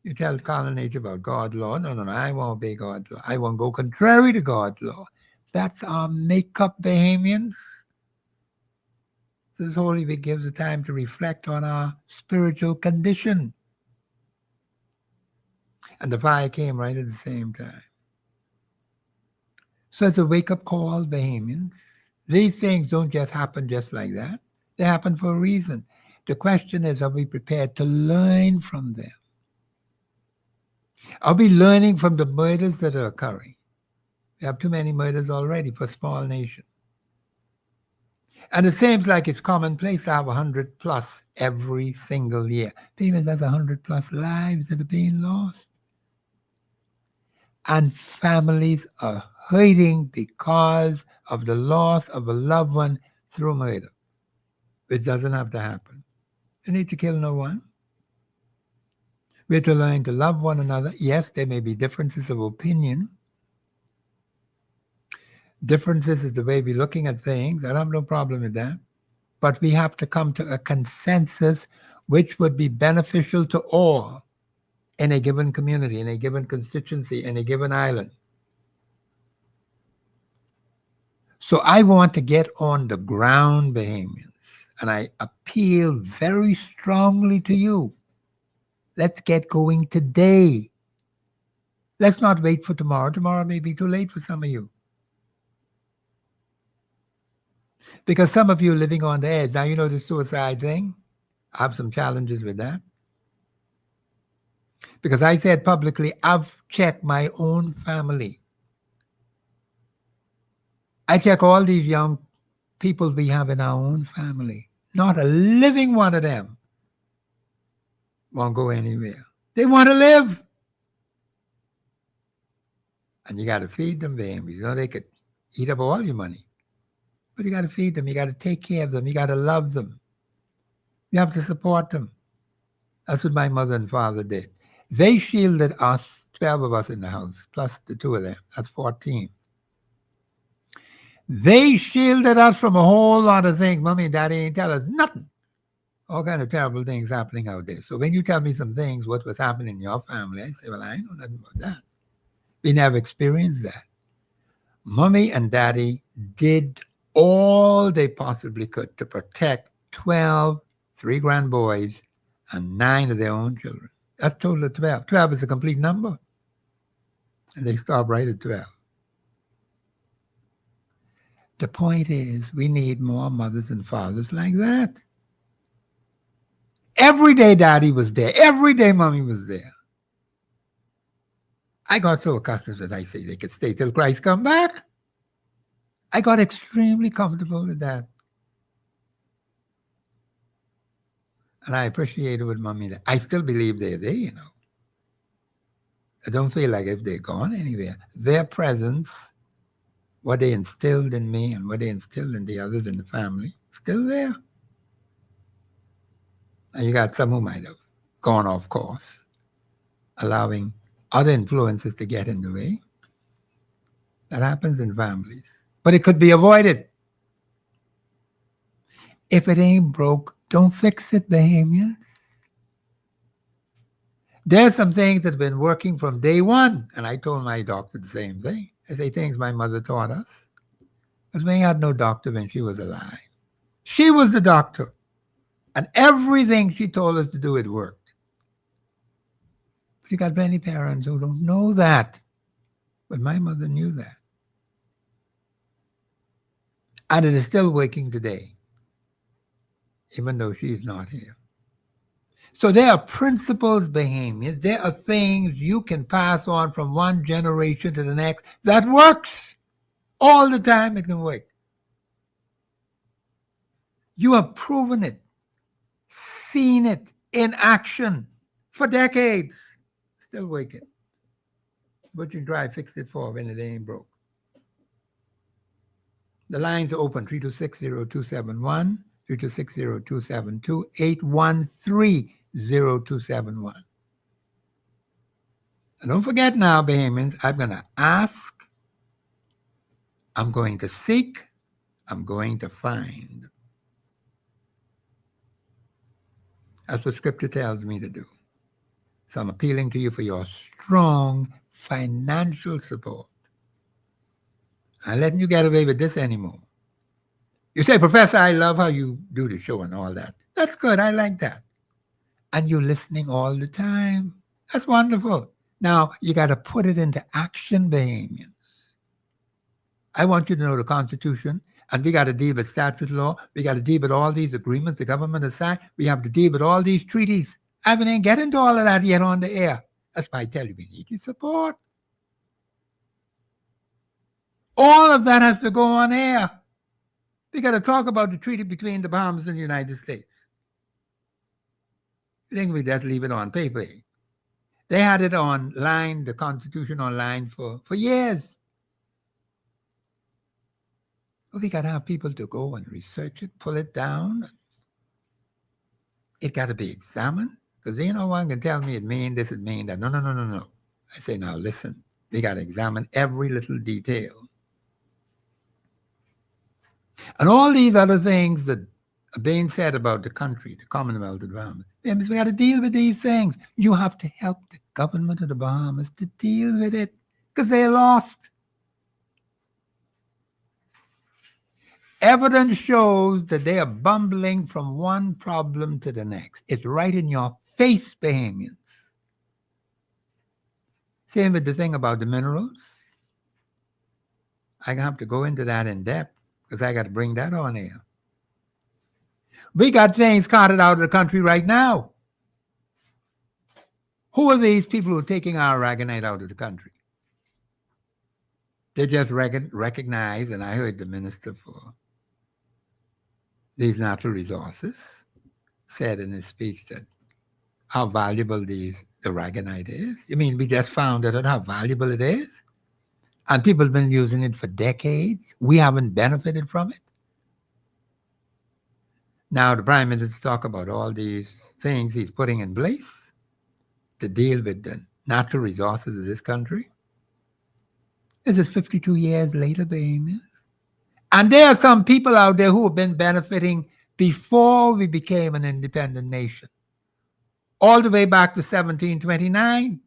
You tell carnal nature about God's law. No, I won't obey God's law. I won't go contrary to God's law. That's our makeup, Bahamians. This Holy Week gives us time to reflect on our spiritual condition. And the fire came right at the same time. So it's a wake-up call, Bahamians. These things don't just happen just like that. They happen for a reason. The question is, are we prepared to learn from them? Are we learning from the murders that are occurring? We have too many murders already for a small nation. And it seems like it's commonplace to have 100 plus every single year. Famous, that's 100 plus lives that are being lost. And families are hurting because of the loss of a loved one through murder, which doesn't have to happen. You need to kill no one. We're to learn to love one another. Yes, there may be differences of opinion. Differences is the way we're looking at things. I don't have no problem with that. But we have to come to a consensus which would be beneficial to all in a given community, in a given constituency, in a given island. So I want to get on the ground, Bahamians, and I appeal very strongly to you. Let's get going today. Let's not wait for tomorrow. Tomorrow may be too late for some of you. Because some of you are living on the edge. Now, you know the suicide thing? I have some challenges with that. Because I said publicly, I've checked my own family. I check all these young people we have in our own family. Not a living one of them won't go anywhere. They want to live. And you got to feed them, babies. You know, they could eat up all your money. But you got to feed them. You got to take care of them. You got to love them. You have to support them. That's what my mother and father did. They shielded us, 12 of us in the house, plus the 2 of them. That's 14. They shielded us from a whole lot of things. Mommy and Daddy ain't tell us nothing. All kind of terrible things happening out there. So when you tell me some things, what was happening in your family, I say, well, I know nothing about that. We never experienced that. Mommy and Daddy did all they possibly could to protect 12, 3 grand boys, and 9 of their own children. That's a total of 12. 12 is a complete number. And they stop right at 12. The point is, we need more mothers and fathers like that. Every day Daddy was there. Every day Mommy was there. I got so accustomed that I say they could stay till Christ come back. I got extremely comfortable with that. And I appreciate it with Mommy. I still believe they're there, you know. I don't feel like if they're gone anywhere. Their presence, what they instilled in me and what they instilled in the others in the family, still there. And you got some who might have gone off course, allowing other influences to get in the way. That happens in families. But it could be avoided. If it ain't broke, don't fix it, Bahamians. There's some things that have been working from day one. And I told my doctor the same thing. I say things my mother taught us. Because we had no doctor when she was alive. She was the doctor. And everything she told us to do, it worked. But you got many parents who don't know that. But my mother knew that. And it is still working today, even though she's not here. So there are principles, Bahamians. There are things you can pass on from one generation to the next that works. All the time it can work. You have proven it, seen it in action for decades. Still working. What you try fix it for when it ain't broke. The lines are open, 326-0271, 326-0272, 813-0271. And don't forget now, Bahamians, I'm going to ask, I'm going to seek, I'm going to find. That's what Scripture tells me to do. So I'm appealing to you for your strong financial support. I'm not letting you get away with this anymore. You say, Professor, I love how you do the show and all that. That's good. I like that. And you're listening all the time. That's wonderful. Now, you got to put it into action, Bahamians. I want you to know the Constitution, and we got to deal with statute law. We got to deal with all these agreements the government has signed. We have to deal with all these treaties. I haven't even get into all of that yet on the air. That's why I tell you, we need your support. All of that has to go on air. We got to talk about the treaty between the Bahamas and the United States. You think we just leave it on paper? They had it online, the Constitution online for years. We got to have people to go and research it, pull it down. It got to be examined because no one can tell me it mean this, it mean that. No, no, no, no, no. I say, now listen, we got to examine every little detail. And all these other things that are being said about the country, the Commonwealth of the Bahamas, we got to deal with these things. You have to help the government of the Bahamas to deal with it because they lost. Evidence shows that they are bumbling from one problem to the next. It's right in your face, Bahamians. Same with the thing about the minerals. I have to go into that in depth because I got to bring that on here. We got things carted out of the country right now. Who are these people who are taking our aragonite out of the country? They just recognize, and I heard the minister for these natural resources said in his speech that how valuable the aragonite is. I mean, we just found out how valuable it is. And people have been using it for decades. We haven't benefited from it. Now the Prime Minister talk about all these things he's putting in place to deal with the natural resources of this country. This is 52 years later, Bahamians. And there are some people out there who have been benefiting before we became an independent nation, all the way back to 1729.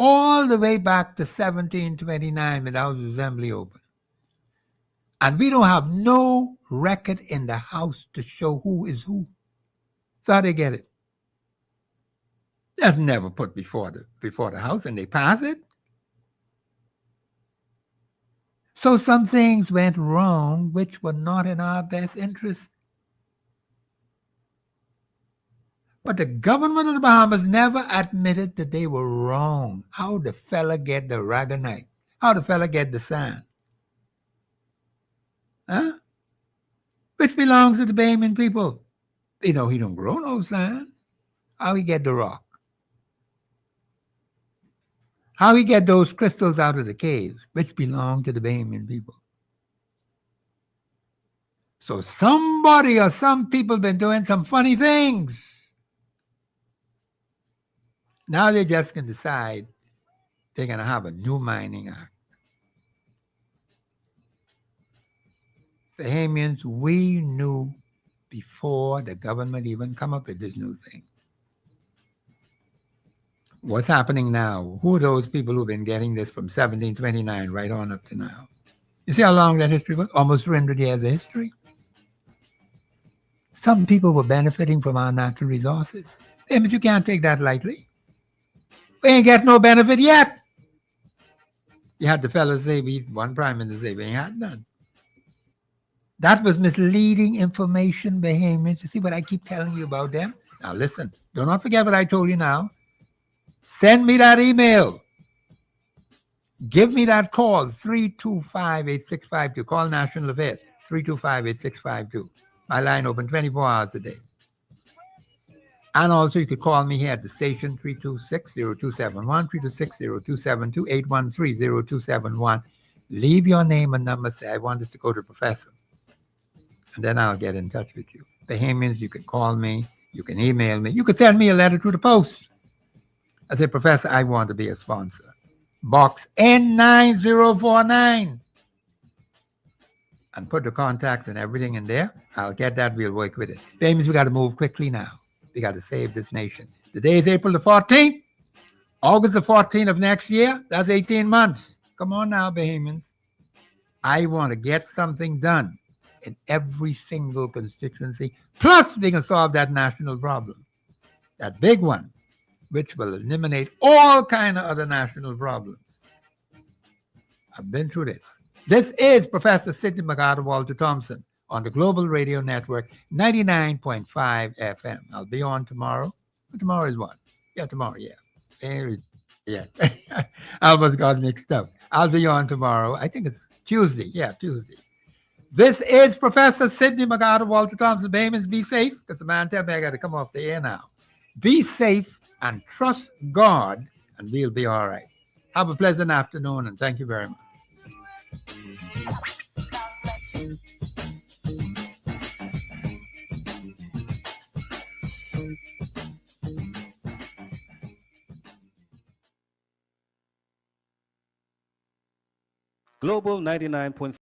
All the way back to 1729 when the House of Assembly opened. And we don't have no record in the House to show who is who. So how they get it? That's never put before the House and they pass it. So some things went wrong which were not in our best interest. But the government of the Bahamas never admitted that they were wrong. How the fella get the aragonite? How the fella get the sand? Huh? Which belongs to the Bahamian people. He don't grow no sand. How he get the rock? How he get those crystals out of the caves, which belong to the Bahamian people. So somebody or some people been doing some funny things. Now they just can decide they're going to have a new mining act. Bahamians, we knew before the government even come up with this new thing. What's happening now? Who are those people who've been getting this from 1729 right on up to now? You see how long that history was? Almost 300 years of history. Some people were benefiting from our natural resources. But you can't take that lightly. We ain't get no benefit yet. You had the fellas say, one prime minister say, we ain't had none. That was misleading information, Bahamians. You see what I keep telling you about them? Now listen, do not forget what I told you now. Send me that email. Give me that call, 325-8652. Call National Affairs, 325-8652. My line open 24 hours a day. And also you could call me here at the station, 326-0271, 326-0272, 813-0271. Leave your name and number, say, I want this to go to the professor. And then I'll get in touch with you. Bahamians, you can call me, you can email me, you could send me a letter through the post. I say, Professor, I want to be a sponsor. Box N9049. And put the contacts and everything in there. I'll get that. We'll work with it. Bahamians, we got to move quickly now. We got to save this nation. Today is April the 14th. August the 14th of next year. That's 18 months. Come on now, Bahamians. I want to get something done in every single constituency. Plus, we can solve that national problem. That big one, which will eliminate all kind of other national problems. I've been through this. This is Professor Sidney MacArthur Walter Thompson on the Global Radio Network, 99.5 FM. I'll be on tomorrow. Tomorrow is what? Yeah, tomorrow, yeah. Yeah. I almost got mixed up. I'll be on tomorrow. I think it's Tuesday. Yeah, Tuesday. This is Professor Sidney MacArthur Walter Thompson. Bahamians, be safe, because the man tell me I got to come off the air now. Be safe and trust God, and we'll be all right. Have a pleasant afternoon, and thank you very much. Global 99.5